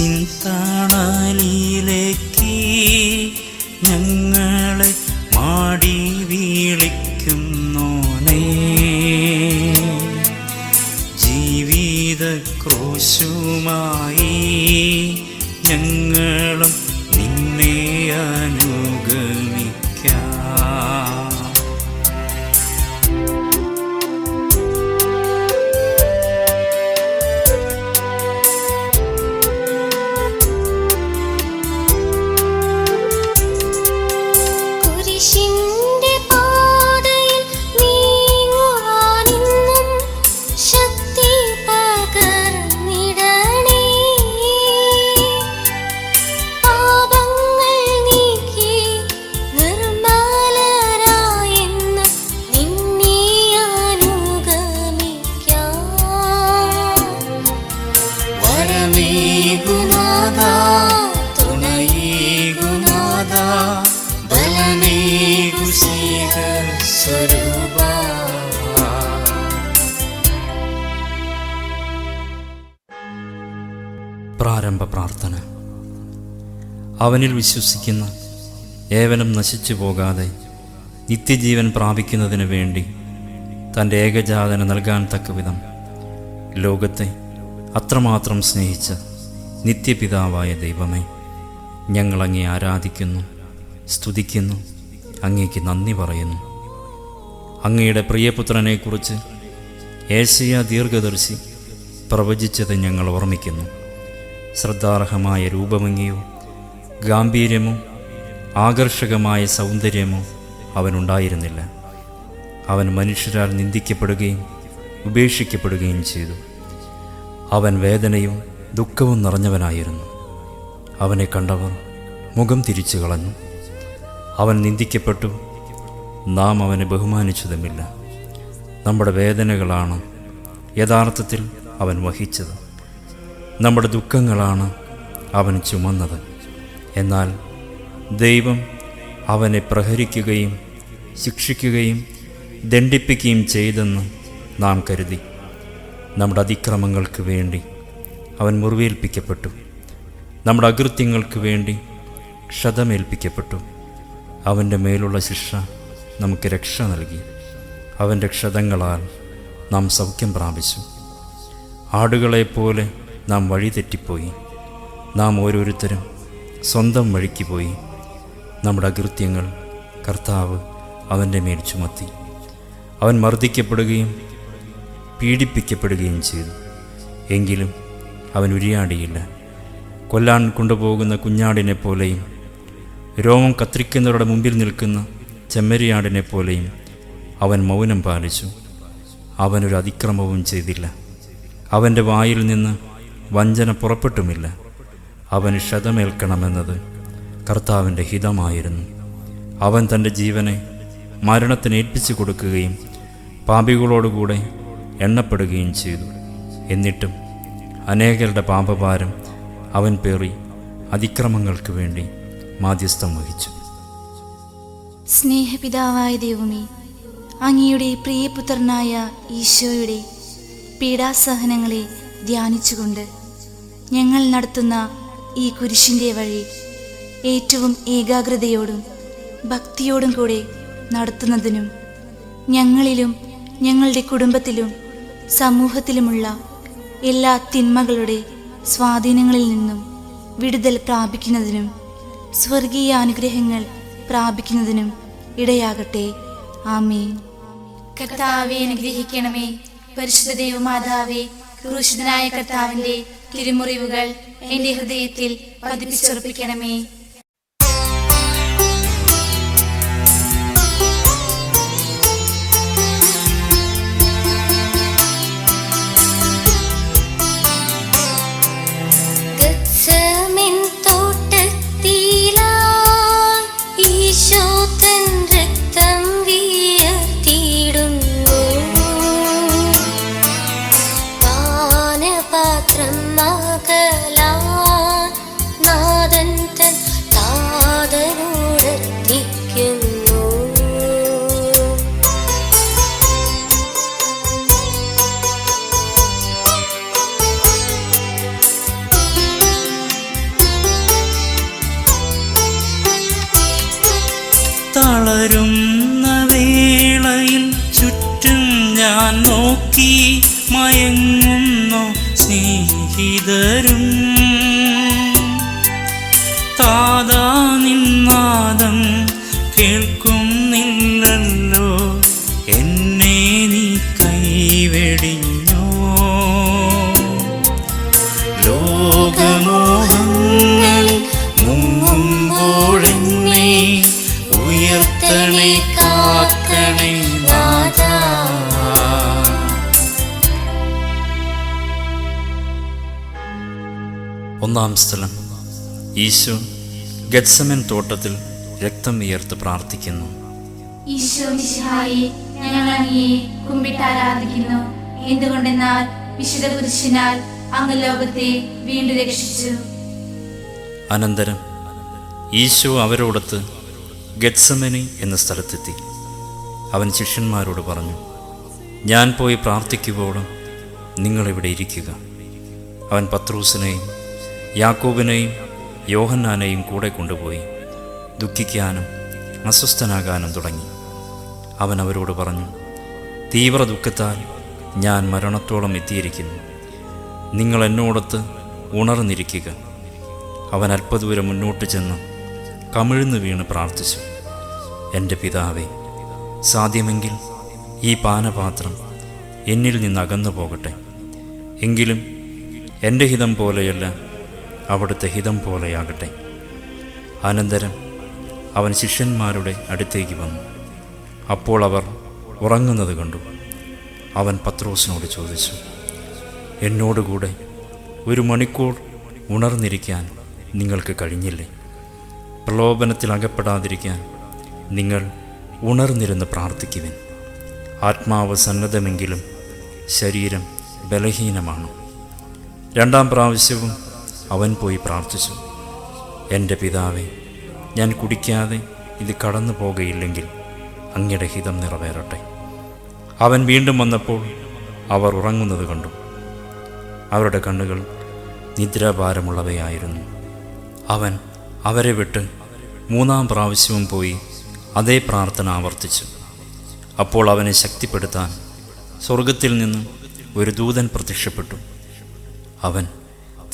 കുരിശിൻ തണലിലേക്ക് ഞങ്ങളെ മാടി വിളിക്കുന്നോനേ, ജീവിത ക്രൂശുമായി ഞങ്ങളും നിന്നെ അനുഗമിക്കാം. പ്രാരംഭ പ്രാർത്ഥന. അവനിൽ വിശ്വസിക്കുന്ന ഏവനും നശിച്ചു പോകാതെ നിത്യജീവൻ പ്രാപിക്കുന്നതിന് വേണ്ടി തൻ്റെ ഏകജാതന നൽകാൻ തക്കവിധം ലോകത്തെ അത്രമാത്രം സ്നേഹിച്ച നിത്യപിതാവായ ദൈവമേ, ഞങ്ങളങ്ങേ ആരാധിക്കുന്നു, സ്തുതിക്കുന്നു, അങ്ങേക്ക് നന്ദി പറയുന്നു. അങ്ങയുടെ പ്രിയപുത്രനെക്കുറിച്ച് ഏശയ്യാ ദീർഘദർശി പ്രവചിച്ചത് ഞങ്ങൾ ഓർമ്മിക്കുന്നു. ശ്രദ്ധാർഹമായ രൂപഭംഗിയോ ഗാംഭീര്യമോ ആകർഷകമായ സൗന്ദര്യമോ അവനുണ്ടായിരുന്നില്ല. അവൻ മനുഷ്യരാൽ നിന്ദിക്കപ്പെടുകയും ഉപേക്ഷിക്കപ്പെടുകയും ചെയ്തു. അവൻ വേദനയും ദുഃഖവും നിറഞ്ഞവനായിരുന്നു. അവനെ കണ്ടവർ മുഖം തിരിച്ചു കളഞ്ഞു. അവൻ നിന്ദിക്കപ്പെട്ടു, നാം അവനെ ബഹുമാനിച്ചതുമില്ല. നമ്മുടെ വേദനകളാണ് യഥാർത്ഥത്തിൽ അവൻ വഹിച്ചത്, നമ്മുടെ ദുഃഖങ്ങളാണ് അവൻ ചുമന്നത്. എന്നാൽ ദൈവം അവനെ പ്രഹരിക്കുകയും ശിക്ഷിക്കുകയും ദണ്ഡിപ്പിക്കുകയും ചെയ്തെന്ന് നാം കരുതി. നമ്മുടെ അതിക്രമങ്ങൾക്ക് വേണ്ടി അവൻ മുറിവേൽപ്പിക്കപ്പെട്ടു, നമ്മുടെ അകൃത്യങ്ങൾക്ക് വേണ്ടി ക്ഷതമേൽപ്പിക്കപ്പെട്ടു. അവൻ്റെ മേലുള്ള ശിക്ഷ നമുക്ക് രക്ഷ നൽകി. അവൻ്റെ ക്ഷതങ്ങളാൽ നാം സൗഖ്യം പ്രാപിച്ചു. ആടുകളെപ്പോലെ നാം വഴിതെറ്റിപ്പോയി. നാം ഓരോരുത്തരും സ്വന്തം വഴിക്ക് പോയി. നമ്മുടെ അകൃത്യങ്ങൾ കർത്താവ് അവൻ്റെ മേൽ ചുമത്തി. അവൻ മർദ്ദിക്കപ്പെടുകയും പീഡിപ്പിക്കപ്പെടുകയും ചെയ്തു. എങ്കിലും അവൻ ഉരിയാടിയില്ല. കൊല്ലാൻ കൊണ്ടുപോകുന്ന കുഞ്ഞാടിനെ പോലെയും രോമം കത്രിക്കുന്നവരുടെ മുമ്പിൽ നിൽക്കുന്ന ചെമ്മരിയാടിനെ പോലെയും അവൻ മൗനം പാലിച്ചു. അവനൊരു അതിക്രമവും ചെയ്തില്ല. അവൻ്റെ വായിൽ നിന്ന് വഞ്ചന പുറപ്പെട്ടുമില്ല. അവന് ക്ഷതമേൽക്കണമെന്നത് കർത്താവിൻ്റെ ഹിതമായിരുന്നു. അവൻ തൻ്റെ ജീവനെ മരണത്തിന് ഏൽപ്പിച്ചു കൊടുക്കുകയും പാപികളോടുകൂടെ എണ്ണപ്പെടുകയും ചെയ്തു. എന്നിട്ടും അനേകരുടെ പാപഭാരം അവൻ പേറി അതിക്രമങ്ങൾക്ക് വേണ്ടി മാധ്യസ്ഥം വഹിച്ചു. സ്നേഹപിതാവായ ദൈവമേ, അങ്ങയുടെ പ്രിയപുത്രനായ ഈശോയുടെ പീഡാസഹനങ്ങളെ ധ്യാനിച്ചുകൊണ്ട് ഞങ്ങൾ നടത്തുന്ന ഈ കുരിശിൻ്റെ വഴി ഏറ്റവും ഏകാഗ്രതയോടും ഭക്തിയോടും കൂടെ നടത്തുന്നതിനും ഞങ്ങളിലും ഞങ്ങളുടെ കുടുംബത്തിലും സമൂഹത്തിലുമുള്ള എല്ലാ തിന്മകളുടെ സ്വാധീനങ്ങളിൽ നിന്നും വിടുതൽ പ്രാപിക്കുന്നതിനും സ്വർഗീയ അനുഗ്രഹങ്ങൾ പ്രാപിക്കുന്നതിനും ഇടയാകട്ടെ. ആമേൻ. കർത്താവെ അനുഗ്രഹിക്കണമേ. പരിശുദ്ധ ദൈവമാതാവേ, ക്രൂശിതനായ കർത്താവിന്റെ തിരുമുറിവുകൾ എന്റെ ഹൃദയത്തിൽ പതിപ്പിച്ചുറപ്പിക്കണമേ. വരുന്ന വേളയിൽ ചുറ്റും ഞാൻ നോക്കി മയങ്ങുന്നു സ്നേഹിതരും. താതാ നിന്നാദം കേൾക്കുന്നില്ലല്ലോ, എന്നെ നീ കൈവെടിഞ്ഞോ. ലോകമോഹങ്ങളിൽ മുങ്ങുമ്പോഴെന്നെ ഉയർത്തണേ കാക്കണേ നാഥാ. ഒന്നാം സ്ഥലം, ഈശോ ഗെത്സമൻ തോട്ടത്തിൽ രക്തം വിയർത്ത് പ്രാർത്ഥിക്കുന്നു. ഈശോ മിശിഹായെ, ഞങ്ങൾ അങ്ങയെ കുമ്പിട്ടാരാധിക്കുന്നു. എന്തുകൊണ്ടെന്നാൽ വിശുദ്ധ കുരിശിനാൽ അങ്ങ് ലോകത്തെ വീണ്ടും രക്ഷിച്ചു. അനന്തരം ഈശോ അവരോടൊത്ത് ഗെത്സമനി എന്ന സ്ഥലത്തെത്തി. അവൻ ശിഷ്യന്മാരോട് പറഞ്ഞു, ഞാൻ പോയി പ്രാർത്ഥിക്കുവോളം നിങ്ങളിവിടെ ഇരിക്കുക. അവൻ പത്രൂസിനെയും യാക്കോബിനെയും യോഹന്നാനെയും കൂടെ കൊണ്ടുപോയി ദുഃഖിക്കാനും അസ്വസ്ഥനാകാനും തുടങ്ങി. അവൻ അവരോട് പറഞ്ഞു, തീവ്ര ദുഃഖത്താൽ ഞാൻ മരണത്തോളം എത്തിയിരിക്കുന്നു. നിങ്ങൾ എന്നോടൊത്ത് ഉണർന്നിരിക്കുക. അവൻ അല്പദൂരം മുന്നോട്ട് ചെന്ന് കമിഴ്ന്നു വീണ് പ്രാർത്ഥിച്ചു, എൻ്റെ പിതാവേ, സാധ്യമെങ്കിൽ ഈ പാനപാത്രം എന്നിൽ നിന്ന് അകന്നു പോകട്ടെ. എങ്കിലും എൻ്റെ ഹിതം പോലെയല്ല, അവിടുത്തെ ഹിതം പോലെയാകട്ടെ. അനന്തരം അവൻ ശിഷ്യന്മാരുടെ അടുത്തേക്ക് വന്നു. അപ്പോൾ അവർ ഉറങ്ങുന്നത് കണ്ടു. അവൻ പത്രോസിനോട് ചോദിച്ചു, എന്നോടുകൂടെ 1 മണിക്കൂർ ഉണർന്നിരിക്കാൻ നിങ്ങൾക്ക് കഴിഞ്ഞില്ലേ? പ്രലോഭനത്തിൽ അകപ്പെടാതിരിക്കാൻ നിങ്ങൾ ഉണർന്നിരുന്ന് പ്രാർത്ഥിക്കുവിൻ. ആത്മാവ് സന്നദ്ധമെങ്കിലും ശരീരം ബലഹീനമാണ്. 2ാം പ്രാവശ്യവും അവൻ പോയി പ്രാർത്ഥിച്ചു, എൻ്റെ പിതാവേ, ഞാൻ കുടിക്കാതെ ഇത് കടന്നു പോകുകയില്ലെങ്കിൽ അങ്ങയുടെ ഹിതം നിറവേറട്ടെ. അവൻ വീണ്ടും വന്നപ്പോൾ അവർ ഉറങ്ങുന്നത് കണ്ടു. അവരുടെ കണ്ണുകൾ നിദ്രാഭാരമുള്ളവയായിരുന്നു. അവൻ അവരെ വിട്ട് 3ാം പ്രാവശ്യവും പോയി അതേ പ്രാർത്ഥന ആവർത്തിച്ചു. അപ്പോൾ അവനെ ശക്തിപ്പെടുത്താൻ സ്വർഗത്തിൽ നിന്നും ഒരു ദൂതൻ പ്രത്യക്ഷപ്പെട്ടു. അവൻ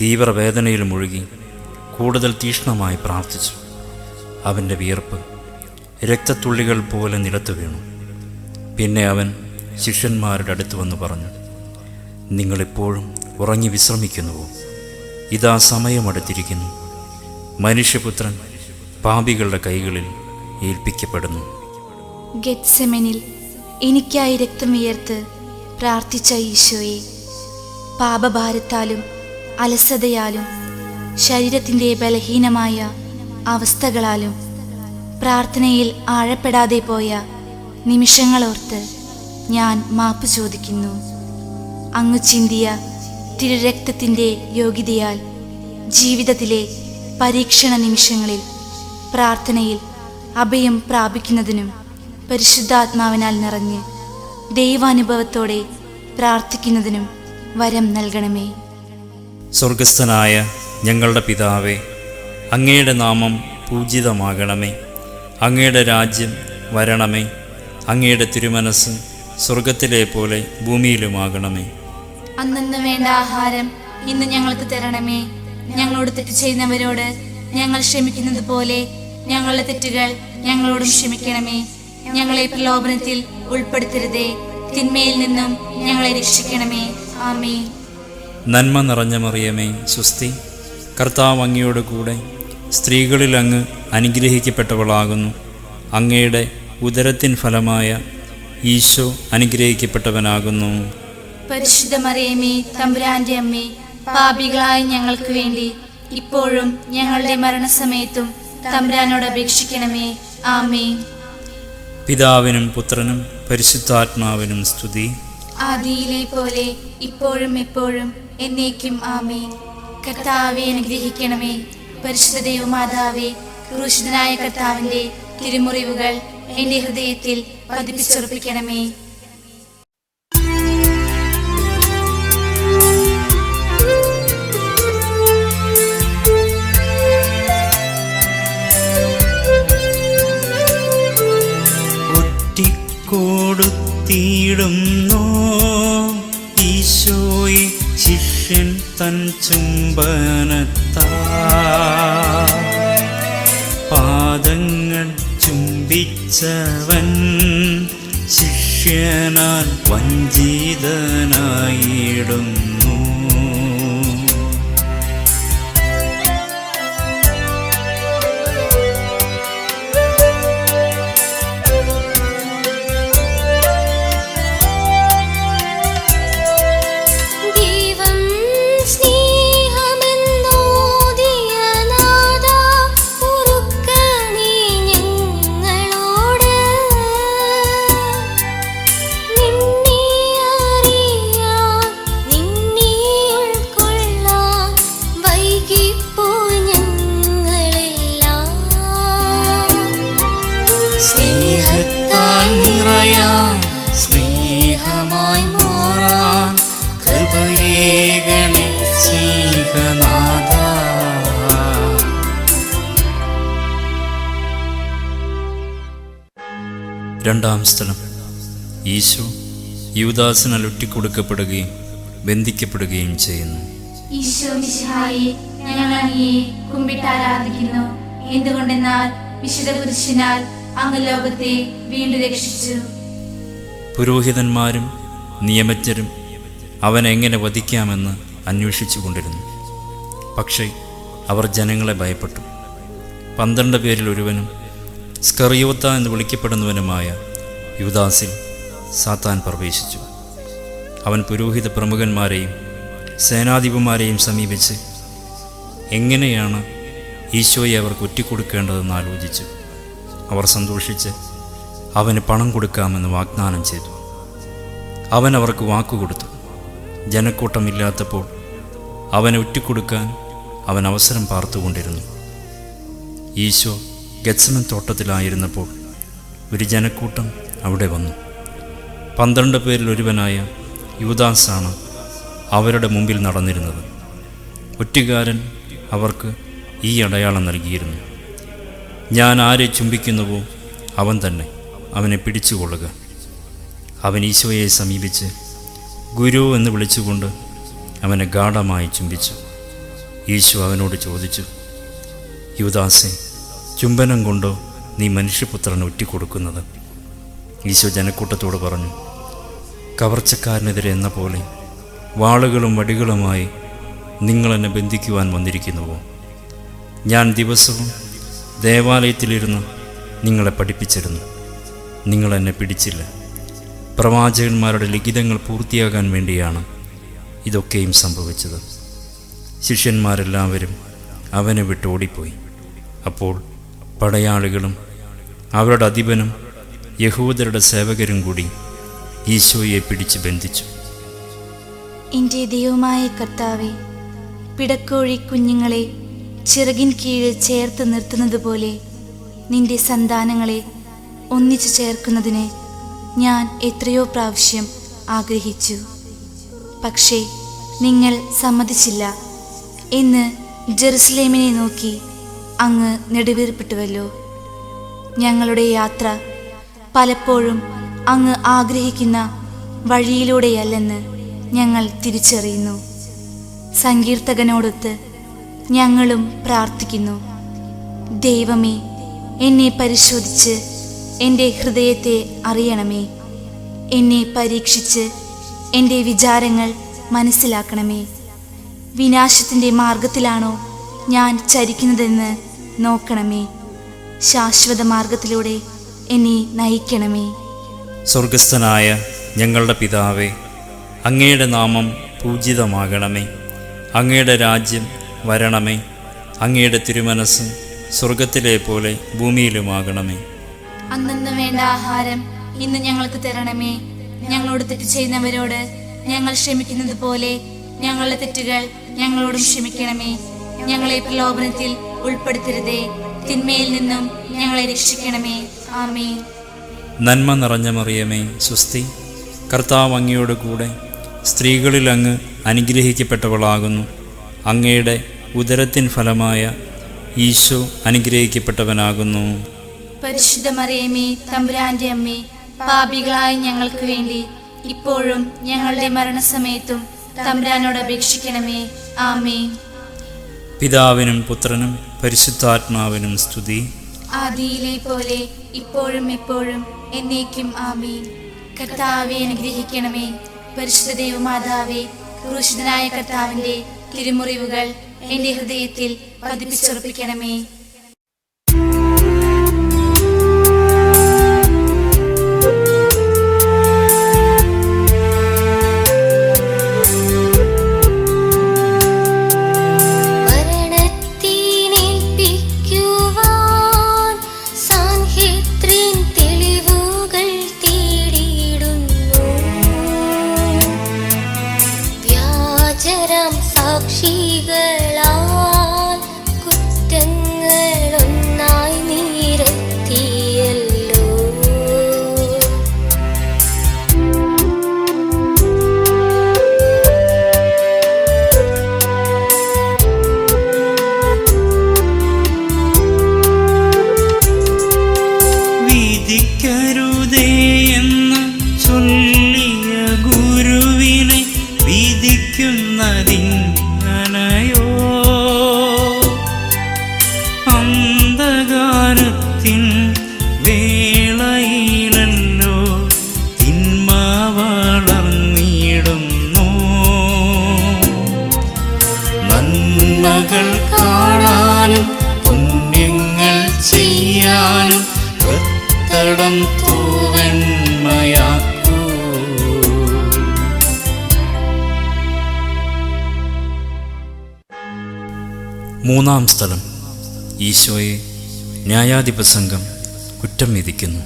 തീവ്രവേദനയിൽ മുഴുകി കൂടുതൽ തീക്ഷ്ണമായി പ്രാർത്ഥിച്ചു. അവൻ്റെ വിയർപ്പ് രക്തത്തുള്ളികൾ പോലെ നിലത്തു വീണു. പിന്നെ അവൻ ശിഷ്യന്മാരുടെ അടുത്ത് വന്ന് പറഞ്ഞു, നിങ്ങളിപ്പോഴും ഉറങ്ങി വിശ്രമിക്കുന്നുവോ? ഇതാ സമയമടുത്തിരിക്കുന്നു. മനുഷ്യപുത്രൻ പാപികളുടെ കൈകളിൽ ഏൽപ്പിക്കപ്പെടുന്നു. ഗെത്സെമനിൽ എനിക്കായി രക്തം വിയർത്ത് പ്രാർത്ഥിച്ച ഈശോയെ, പാപഭാരത്താലും അലസതയാലും ശരീരത്തിൻ്റെ ബലഹീനമായ അവസ്ഥകളാലും പ്രാർത്ഥനയിൽ ആഴപ്പെടാതെ പോയ നിമിഷങ്ങളോർത്ത് ഞാൻ മാപ്പ് ചോദിക്കുന്നു. അങ്ങ് ചിന്തിയ തിരുരക്തത്തിൻ്റെ യോഗ്യതയാൽ ജീവിതത്തിലെ പരീക്ഷണ നിമിഷങ്ങളിൽ പ്രാർത്ഥനയിൽ അഭയം പ്രാപിക്കുന്നതിനും പരിശുദ്ധാത്മാവിനാൽ നിറഞ്ഞ് ദൈവാനുഭവത്തോടെ പ്രാർത്ഥിക്കുന്നതിനും വരം നൽകണമേ. സ്വർഗസ്ഥനായ ഞങ്ങളുടെ പിതാവേ, അങ്ങയുടെ നാമം പൂജിതമാകണമേ. അങ്ങയുടെ രാജ്യം വരണമേ. അങ്ങയുടെ തിരുമനസ് സ്വർഗത്തിലെ പോലെ ഭൂമിയിലുമാകണമേ. അന്നന്ന് വേണ്ട ആഹാരം ഇന്ന് ഞങ്ങൾക്ക് തരണമേ. ഞങ്ങളോട് തെറ്റ് ചെയ്യുന്നവരോട് ഞങ്ങൾ ക്ഷമിക്കുന്നത് പോലെ ഞങ്ങളുടെ തെറ്റുകൾ ഞങ്ങളോടും ക്ഷമിക്കണമേ. ഞങ്ങളെ പ്രലോഭനത്തിൽ ഉൾപ്പെടുത്തരുതേ, തിന്മയിൽ നിന്നും ഞങ്ങളെ രക്ഷിക്കണമേ. ആമേൻ. നന്മ നിറഞ്ഞ മറിയമേ, സ്വസ്തി, കർത്താവ് അങ്ങയോട് കൂടെ സ്ത്രീകളിൽ അങ്ങ് അനുഗ്രഹിക്കപ്പെട്ടവളാകുന്നു. അങ്ങയുടെ ഉദരത്തിൻ ഫലമായ ഈശോ അനുഗ്രഹിക്കപ്പെട്ടവനാകുന്നു. പരിശുദ്ധ മറിയമേ, തമ്പുരാന്റെ അമ്മേ, പാപികളായ ഞങ്ങൾക്ക് വേണ്ടി ഇപ്പോഴും ഞങ്ങളുടെ മരണസമയത്തും തമ്പുരാനോട് അപേക്ഷിക്കണമേ. ആമേൻ. പിതാവിനും പുത്രനും പരിശുദ്ധാത്മാവിനും സ്തുതി. ആദിയിലെ പോലെ ഇപ്പോഴും എപ്പോഴും എന്നേക്കും. ആമേൻ. കർത്താവെ അനുഗ്രഹിക്കണമേ. പരിശുദ്ധ ദൈവമാതാവേ, ക്രൂശിതനായ കർത്താവിന്റെ തിരുമുറിവുകൾ എന്റെ ഹൃദയത്തിൽ പതിപ്പിച്ചുറപ്പിക്കണമേ. ഉണർത്തിയിടുന്നു ഈശോയെ ശിഷ്യൻ തൻ ചുംബനത്താ. പാദങ്ങൾ ചുംബിച്ചവൻ ശിഷ്യനാൽ വഞ്ചിതനായിടുന്നു. സ്നേഹമായി മാറാൻ കൃപയേകണേ സ്നേഹനാഥാ. രണ്ടാം സ്ഥലം. ഈശോ യൂദാസിനാൽ ഒറ്റിക്കൊടുക്കപ്പെടുകയും ബന്ധിക്കപ്പെടുകയും ചെയ്യുന്നു. ഈശോ മിശിഹായെ, ഞങ്ങൾ അങ്ങയെ കുമ്പിട്ട് ആരാധിക്കുന്നു. എന്തുകൊണ്ടെന്നാൽ വിശുദ്ധ കുരിശിനാൽ അങ്ങ് ലോകത്തെ വീണ്ടും രക്ഷിച്ചു. പുരോഹിതന്മാരും നിയമജ്ഞരും അവനെ എങ്ങനെ വധിക്കാമെന്ന് അന്വേഷിച്ചു കൊണ്ടിരുന്നു. പക്ഷേ അവർ ജനങ്ങളെ ഭയപ്പെട്ടു. 12 പേരിൽ ഒരുവനും സ്കറിയോത്ത എന്ന് വിളിക്കപ്പെടുന്നവനുമായ യൂദാസിൽ സാത്താൻ പ്രവേശിച്ചു. അവൻ പുരോഹിത പ്രമുഖന്മാരെയും സേനാധിപന്മാരെയും സമീപിച്ച് എങ്ങനെയാണ് ഈശോയെ അവർക്ക് ഒറ്റിക്കൊടുക്കേണ്ടതെന്ന് ആലോചിച്ചു. അവർ സന്തോഷിച്ച് അവന് പണം കൊടുക്കാമെന്ന് വാഗ്ദാനം ചെയ്തു. അവൻ അവർക്ക് വാക്കുകൊടുത്തു. ജനക്കൂട്ടമില്ലാത്തപ്പോൾ അവനെ ഒറ്റിക്കൊടുക്കാൻ അവൻ അവസരം പാർത്തുകൊണ്ടിരുന്നു. ഈശോ ഗെത്സമൻ തോട്ടത്തിലായിരുന്നപ്പോൾ ഒരു ജനക്കൂട്ടം അവിടെ വന്നു. 12 പേരിൽ ഒരുവനായ യൂദാസാണ് അവരുടെ മുമ്പിൽ നടന്നിരുന്നത്. ഒറ്റുകാരൻ അവർക്ക് ഈ അടയാളം നൽകിയിരുന്നു: ഞാൻ ആരെ ചുംബിക്കുന്നുവോ അവൻ തന്നെ, അവനെ പിടിച്ചുകൊള്ളുക. അവൻ ഈശോയെ സമീപിച്ച് ഗുരു എന്ന് വിളിച്ചുകൊണ്ട് അവനെ ഗാഢമായി ചുംബിച്ചു. ഈശോ അവനോട് ചോദിച്ചു: യൂദാസേ, ചുംബനം കൊണ്ടോ നീ മനുഷ്യപുത്രന് ഒറ്റിക്കൊടുക്കുന്നത്? ഈശോ ജനക്കൂട്ടത്തോട് പറഞ്ഞു: കവർച്ചക്കാരനെതിരെ എന്ന പോലെ വാളുകളും വടികളുമായി നിങ്ങളെന്നെ ബന്ധിക്കുവാൻ വന്നിരിക്കുന്നുവോ? ഞാൻ ദിവസവും ദേവാലയത്തിലിരുന്ന് നിങ്ങളെ പഠിപ്പിച്ചിരുന്നു. നിങ്ങളെന്നെ പിടിച്ചില്ല. പ്രവാചകന്മാരുടെ ലിഖിതങ്ങൾ പൂർത്തിയാകാൻ വേണ്ടിയാണ് ഇതൊക്കെയും സംഭവിച്ചത്. ശിഷ്യന്മാരെല്ലാവരും അവനെ വിട്ട് ഓടിപ്പോയി. അപ്പോൾ പടയാളികളും അവരുടെ അധിപനും യഹൂദരുടെ സേവകരും കൂടി ഈശോയെ പിടിച്ച് ബന്ധിച്ചു. എൻ്റെ ദൈവമായ കർത്താവേ, പിടക്കോഴി കുഞ്ഞുങ്ങളെ ചിറകിൻ കീഴിൽ ചേർത്ത് നിർത്തുന്നത് പോലെ നിന്റെ സന്താനങ്ങളെ ഒന്നിച്ചു ചേർക്കുന്നതിന് ഞാൻ എത്രയോ പ്രാവശ്യം ആഗ്രഹിച്ചു. പക്ഷേ നിങ്ങൾ സമ്മതിച്ചില്ല എന്ന് ജെറുസലേമിനെ നോക്കി അങ്ങ് നെടുവീർപ്പിട്ടുവല്ലോ. ഞങ്ങളുടെ യാത്ര പലപ്പോഴും അങ്ങ് ആഗ്രഹിക്കുന്ന വഴിയിലൂടെയല്ലെന്ന് ഞങ്ങൾ തിരിച്ചറിയുന്നു. സങ്കീർത്തകനോടൊത്ത് ഞങ്ങളും പ്രാർത്ഥിക്കുന്നു: ദൈവമേ, എന്നെ പരിശോധിച്ച് എൻ്റെ ഹൃദയത്തെ അറിയണമേ. എന്നെ പരീക്ഷിച്ച് എൻ്റെ വിചാരങ്ങൾ മനസ്സിലാക്കണമേ. വിനാശത്തിൻ്റെ മാർഗത്തിലാണോ ഞാൻ ചരിക്കുന്നതെന്ന് നോക്കണമേ. ശാശ്വത മാർഗത്തിലൂടെ എന്നെ നയിക്കണമേ. സ്വർഗസ്ഥനായ ഞങ്ങളുടെ പിതാവേ, അങ്ങയുടെ നാമം പൂജിതമാകണമേ. അങ്ങയുടെ രാജ്യം വരണമേ. അങ്ങയുടെ തിരുമനസ് സ്വർഗത്തിലെ പോലെ ഭൂമിയിലുമാകണമേ. അന്നു വേണ്ട ആഹാരം ഇന്ന് ഞങ്ങൾക്ക് തരണമേ. ഞങ്ങളോട് തെറ്റ് ചെയ്യുന്നവരോട് ഞങ്ങൾ ക്ഷമിക്കുന്നത് പോലെ ഞങ്ങളുടെ തെറ്റുകൾ ഞങ്ങളോടും ക്ഷമിക്കണമേ. ഞങ്ങളെ പ്രലോഭനത്തിൽ ഉൾപ്പെടുത്തരുതേ, തിന്മയിൽ നിന്നും ഞങ്ങളെ രക്ഷിക്കണമേ. ആമേൻ. നന്മ നിറഞ്ഞ മറിയമേ, സ്വസ്തി. കർത്താവ് അങ്ങയോട് കൂടെ സ്ത്രീകളിൽ അങ്ങ് അനുഗ്രഹിക്കപ്പെട്ടവളാകുന്നു. അങ്ങയുടെ ഉദരത്തിൻ ഫലമായ ഈശോ അനുഗ്രഹിക്കപ്പെട്ടവനാകുന്നു. പരിശുദ്ധ മറിയമേ, തമ്പുരാന്റെ അമ്മേ, പാപികളായ ഞങ്ങൾക്ക് വേണ്ടി ഇപ്പോഴും ഞങ്ങളുടെ മരണസമയത്തും തമ്പുരാനോട് അപേക്ഷിക്കണമേ. ആമേൻ. പിതാവിനും പുത്രനും പരിശുദ്ധാത്മാവിനും സ്തുതി. ആദിയിലെ പോലെ ഇപ്പോഴും എപ്പോഴും എന്നേക്കും ആമേൻ. കർത്താവെ അനുഗ്രഹിക്കണമേ. പരിശുദ്ധ ദൈവമാതാവേ, ക്രൂശിതനായ കർത്താവിന്റെ തിരുമുറിവുകൾ എന്റെ ഹൃദയത്തിൽ പതിപ്പിച്ചുറപ്പിക്കണമേ. സാക്ഷികളാൽ കുറ്റങ്ങളൊന്നായി നിരത്തിയല്ലോ. വിധിക്കരുതേ എന്ന് ചൊല്ലിയ ഗുരുവിനെ വിധിക്കുന്നതിങ്ങനയോ അന്ധകാരത്തിൻ വേളയിലല്ലോ തിന്മ വളർന്നിടുന്നു. നന്മകൾ കാണാനും പുണ്യങ്ങൾ ചെയ്യാനും കത്തടം തൂവെണ്മയാക്കൂ. മൂന്നാം സ്ഥലം. ഈശോയെ ന്യായാധിപ സംഘം കുറ്റം വിധിക്കുന്നു.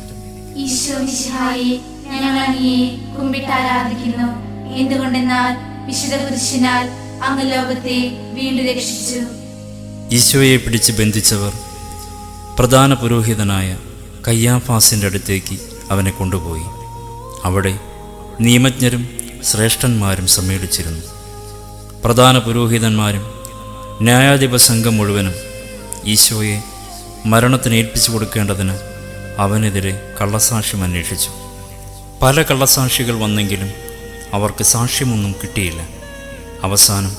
ഈശോ മിശിഹായെ, ഞങ്ങൾ അങ്ങയെ കുമ്പിട്ട് ആരാധിക്കുന്നു. എന്തുകൊണ്ടെന്നാൽ വിശുദ്ധ കുരിശിനാൽ അങ്ങ് ലോകത്തെ വീണ്ടും രക്ഷിച്ചു. ഈശോയെ പിടിച്ച് ബന്ധിച്ചവർ പ്രധാന പുരോഹിതനായ കയ്യാഫാസിൻ്റെ അടുത്തേക്ക് അവനെ കൊണ്ടുപോയി. അവിടെ നിയമജ്ഞരും ശ്രേഷ്ഠന്മാരും സമ്മേളിച്ചിരുന്നു. പ്രധാന പുരോഹിതന്മാരും ന്യായാധിപ സംഘം മുഴുവനും ഈശോയെ മരണത്തിന് ഏൽപ്പിച്ചു കൊടുക്കേണ്ടതിന് അവനെതിരെ കള്ളസാക്ഷ്യം അന്വേഷിച്ചു. പല കള്ളസാക്ഷികൾ വന്നെങ്കിലും അവർക്ക് സാക്ഷ്യമൊന്നും കിട്ടിയില്ല. അവസാനം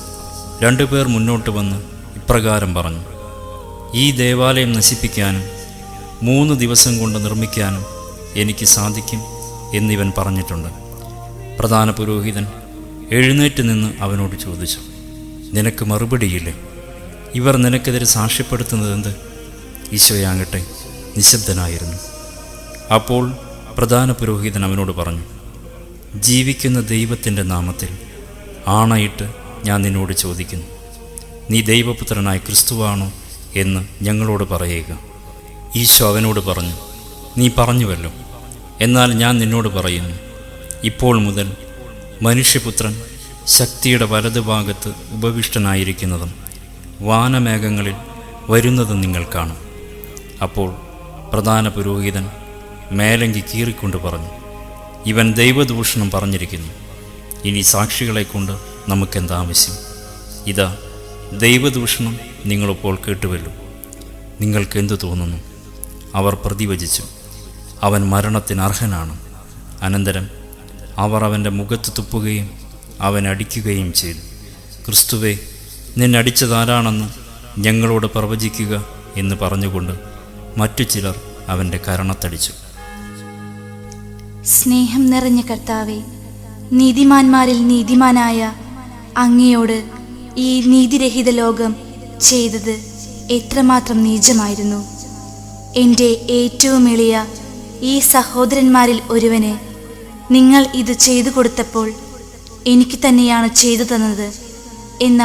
2 പേർ മുന്നോട്ട് വന്ന് ഇപ്രകാരം പറഞ്ഞു: ഈ ദേവാലയം നശിപ്പിക്കാനും 3 ദിവസം കൊണ്ട് നിർമ്മിക്കാനും എനിക്ക് സാധിക്കും എന്നിവൻ പറഞ്ഞിട്ടുണ്ട്. പ്രധാന പുരോഹിതൻ എഴുന്നേറ്റ് നിന്ന് അവനോട് ചോദിച്ചു: നിനക്ക് മറുപടിയില്ലേ? ഇവർ നിനക്കെതിരെ സാക്ഷ്യപ്പെടുത്തുന്നതെന്ത്? ഈശോയാകട്ടെ നിശബ്ദനായിരുന്നു. അപ്പോൾ പ്രധാന പുരോഹിതൻ അവനോട് പറഞ്ഞു: ജീവിക്കുന്ന ദൈവത്തിൻ്റെ നാമത്തിൽ ആണയിട്ട് ഞാൻ നിന്നോട് ചോദിക്കുന്നു, നീ ദൈവപുത്രനായ ക്രിസ്തുവാണോ എന്ന് ഞങ്ങളോട് പറയുക. ഈശോ അവനോട് പറഞ്ഞു: നീ പറഞ്ഞുവല്ലോ. എന്നാൽ ഞാൻ നിന്നോട് പറയുന്നു, ഇപ്പോൾ മുതൽ മനുഷ്യപുത്രൻ ശക്തിയുടെ വലതുഭാഗത്ത് ഉപവിഷ്ടനായിരിക്കുന്നതും വാനമേഘങ്ങളിൽ വരുന്നതും നിങ്ങൾ കാണും. അപ്പോൾ പ്രധാന പുരോഹിതൻ മേലങ്കി കീറിക്കൊണ്ട് പറഞ്ഞു: ഇവൻ ദൈവദൂഷണം പറഞ്ഞിരിക്കുന്നു. ഇനി സാക്ഷികളെ കൊണ്ട് നമുക്കെന്താവശ്യം? ഇതാ, ദൈവദൂഷണം നിങ്ങളിപ്പോൾ കേട്ടുവല്ലോ. നിങ്ങൾക്കെന്തു തോന്നുന്നു? അവർ പ്രതിവചിച്ചു: അവൻ മരണത്തിന് അർഹനാണ്. അനന്തരം അവർ അവൻ്റെ മുഖത്ത് തുപ്പുകയും അവൻ അടിക്കുകയും ചെയ്തു. ക്രിസ്തുവേ, നിന്നടിച്ചതാരാണെന്ന് ഞങ്ങളോട് പ്രവചിക്കുക എന്ന് പറഞ്ഞുകൊണ്ട് മറ്റു ചിലർ അവൻ്റെ കരണത്തടിച്ചു. സ്നേഹം നിറഞ്ഞ കർത്താവേ, നീതിമാന്മാരിൽ നീതിമാനായ അങ്ങയോട് ഈ നീതിരഹിത ലോകം ചെയ്തത് എത്രമാത്രം നീചമായിരുന്നു. എൻ്റെ ഏറ്റവും എളിയ ഈ സഹോദരന്മാരിൽ ഒരുവന് നിങ്ങൾ ഇത് ചെയ്തു കൊടുത്തപ്പോൾ എനിക്ക് തന്നെയാണ് ചെയ്തു തന്നത് എന്ന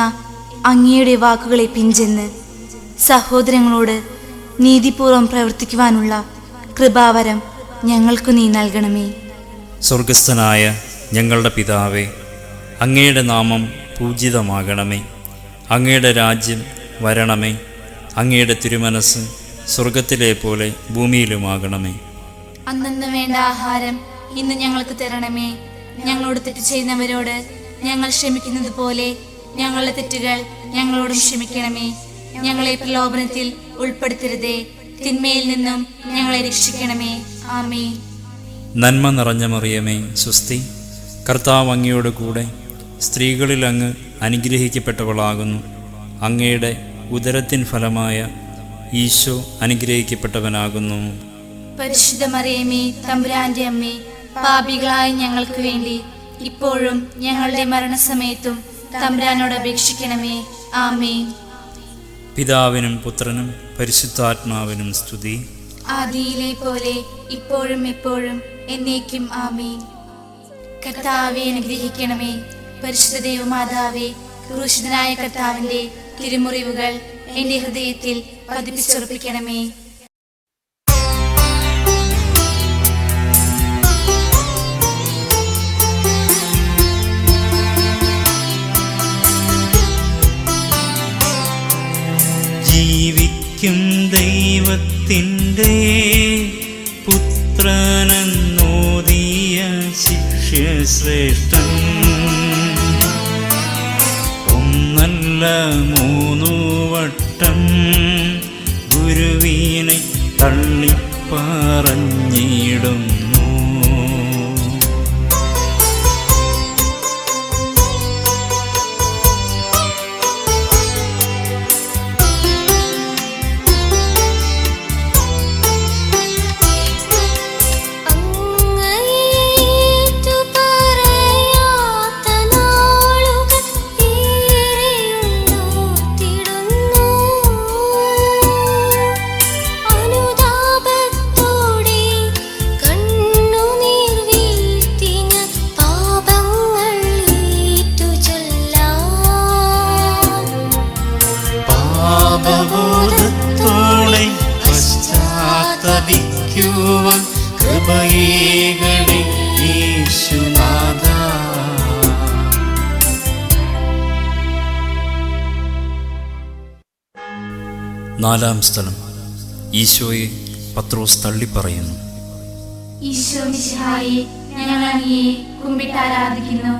അങ്ങയുടെ വാക്കുകളെ പിഞ്ചെന്ന് സഹോദരങ്ങളോട് നീതിപൂർവം പ്രവർത്തിക്കുവാനുള്ള കൃപാവരം ഞങ്ങൾക്കു നീ നൽകണമേ. സ്വർഗസ്ഥനായ ഞങ്ങളുടെ പിതാവേ, അങ്ങയുടെ നാമം പൂജിതമാകണമേ. അങ്ങയുടെ രാജ്യം വരണമേ. അങ്ങയുടെ തിരുമനസ് സ്വർഗത്തിലെ പോലെ ഭൂമിയിലുമാകണമേ. അന്നന്ന് വേണ്ട ആഹാരം ഇന്ന് ഞങ്ങൾക്ക് തരണമേ. ഞങ്ങളോട് തെറ്റ് ചെയ്യുന്നവരോട് ഞങ്ങൾ ക്ഷമിക്കുന്നത് പോലെ ഞങ്ങളുടെ തെറ്റുകൾ ഞങ്ങളോടും ക്ഷമിക്കണമേ. ഞങ്ങളെ പ്രലോഭനത്തിൽ ഉൾപ്പെടുത്തരുതേ, തിന്മയിൽ നിന്നും ഞങ്ങളെ രക്ഷിക്കണമേ. ആമേൻ. നന്മ നിറഞ്ഞ മറിയമേ, സുസ്തി, കർത്താവ് അങ്ങയോട് കൂടെ സ്ത്രീകളിൽ അങ്ങ് അനുഗ്രഹിക്കപ്പെട്ടവളാകുന്നു. അങ്ങയുടെ ഉദരത്തിൻ ഫലമായ ഈശോ അനുഗ്രഹിക്കപ്പെട്ടവനാകുന്നു. പരിശുദ്ധ മറിയമേ, തമ്പുരാന്റെ അമ്മേ, പാപികളായ ഞങ്ങൾക്ക് വേണ്ടി ഇപ്പോഴും ഞങ്ങളുടെ മരണസമയത്തും തമ്പുരാനോട് അപേക്ഷിക്കണമേ. ആമേൻ. പിതാവിനും പുത്രനും പരിശുദ്ധാത്മാവിനും സ്തുതി. ആദിയിലെ പോലെ ഇപ്പോഴും എപ്പോഴും എന്നേക്കും ആമേൻ. കർത്താവെ അനുഗ്രഹിക്കണമേ. പരിശുദ്ധ ദൈവമാതാവേ, ക്രൂശിതനായ കർത്താവിന്റെ തിരുമുറിവുകൾ എന്റെ ഹൃദയത്തിൽ പതിപ്പിച്ചുറപ്പിക്കണമേ. ജീവിക്കും ദൈവത്തിൻ്റെ പുത്രനെന്നോദിയ ശിഷ്യശ്രേഷ്ഠൻ ഒന്നല്ല മൂന്നു വട്ടം ഗുരുവിനെ തള്ളിപ്പറഞ്ഞിടുന്നു. പാപബോധത്തോടെ പശ്ചാത്തപിക്കുവാൻ കൃപയേകണേ യേശുനാഥ. നാലാം സ്ഥലം. ഈശോയെ പത്രോസ് തള്ളിപ്പറയുന്നു. ഈശോ മിശിഹായെ, ഞങ്ങൾ അങ്ങയെ കുമ്പിട്ട് ആരാധിക്കുന്നു.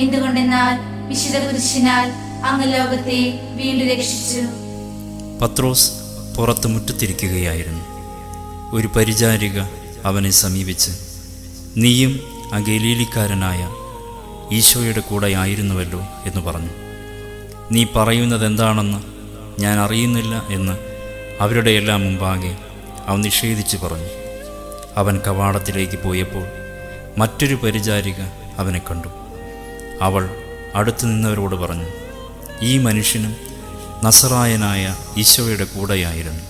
എന്തുകൊണ്ടെന്നാൽ വിശുദ്ധ കുരിശിനാൽ അങ്ങ് ലോകത്തെ വീണ്ടും രക്ഷിച്ചു. പത്രോസ് പുറത്ത് മുറ്റത്തിരിക്കുകയായിരുന്നു. ഒരു പരിചാരിക അവനെ സമീപിച്ച്, നീയും ആ ഗലീലിക്കാരനായ ഈശോയുടെ കൂടെ ആയിരുന്നുവല്ലോ എന്ന് പറഞ്ഞു. നീ പറയുന്നതെന്താണെന്ന് ഞാൻ അറിയുന്നില്ല എന്ന് അവരുടെ എല്ലാം മുമ്പാകെ അവൻ നിഷേധിച്ചു പറഞ്ഞു. അവൻ കവാടത്തിലേക്ക് പോയപ്പോൾ മറ്റൊരു പരിചാരിക അവനെ കണ്ടു. അവൾ അടുത്തു നിന്നവരോട് പറഞ്ഞു, ഈ മനുഷ്യനും നസറായനായ ഈശോയുടെ കൂടെയായിരുന്നു.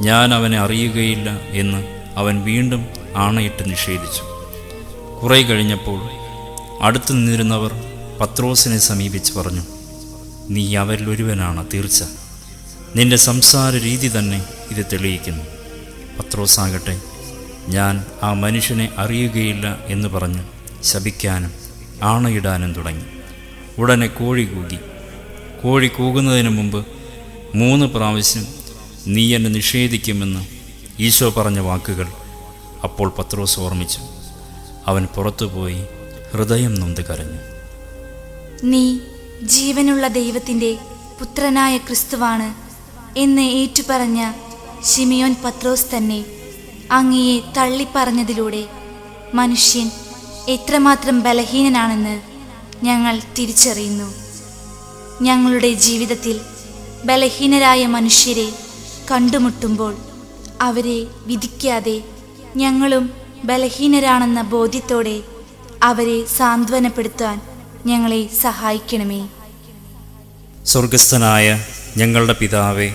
ഞാൻ അവനെ അറിയുകയില്ല എന്ന് അവൻ വീണ്ടും ആണയിട്ട് നിഷേധിച്ചു. കുറേ കഴിഞ്ഞപ്പോൾ അടുത്തു നിന്നിരുന്നവർ പത്രോസിനെ സമീപിച്ച് പറഞ്ഞു, നീ അവരിലൊരുവനാണ് തീർച്ച. നിന്റെ സംസാര രീതി തന്നെ ഇത് തെളിയിക്കുന്നു. പത്രോസാകട്ടെ, ഞാൻ ആ മനുഷ്യനെ അറിയുകയില്ല എന്ന് പറഞ്ഞ് ശപിക്കാനും ആണയിടാനും തുടങ്ങി. ഉടനെ കോഴി കൂകി. കോഴി കൂകുന്നതിന് മുമ്പ് 3 പ്രാവശ്യം നീ എന്നെ നിഷേധിക്കുമെന്ന് ഈശോ പറഞ്ഞ വാക്കുകൾ അപ്പോൾ പത്രോസ് ഓർമ്മിച്ചു. അവൻ പുറത്തുപോയി ഹൃദയം നൊന്ത് കരഞ്ഞു. നീ ജീവനുള്ള ദൈവത്തിൻ്റെ പുത്രനായ ക്രിസ്തുവാണ് എന്ന് ഏറ്റുപറഞ്ഞ ശിമിയോൻ പത്രോസ് തന്നെ അങ്ങയെ തള്ളിപ്പറഞ്ഞതിലൂടെ മനുഷ്യൻ എത്രമാത്രം ബലഹീനനാണെന്ന് ഞങ്ങൾ തിരിച്ചറിയുന്നു. ഞങ്ങളുടെ ജീവിതത്തിൽ ബലഹീനരായ മനുഷ്യരെ കണ്ടുമുട്ടുമ്പോൾ അവരെ വിധിക്കാതെ ഞങ്ങളും ബലഹീനരാണെന്ന ബോധ്യത്തോടെ അവരെ സാന്ത്വനപ്പെടുത്താൻ ഞങ്ങളെ സഹായിക്കണമേ. സ്വർഗസ്ഥനായ ഞങ്ങളുടെ പിതാവേ,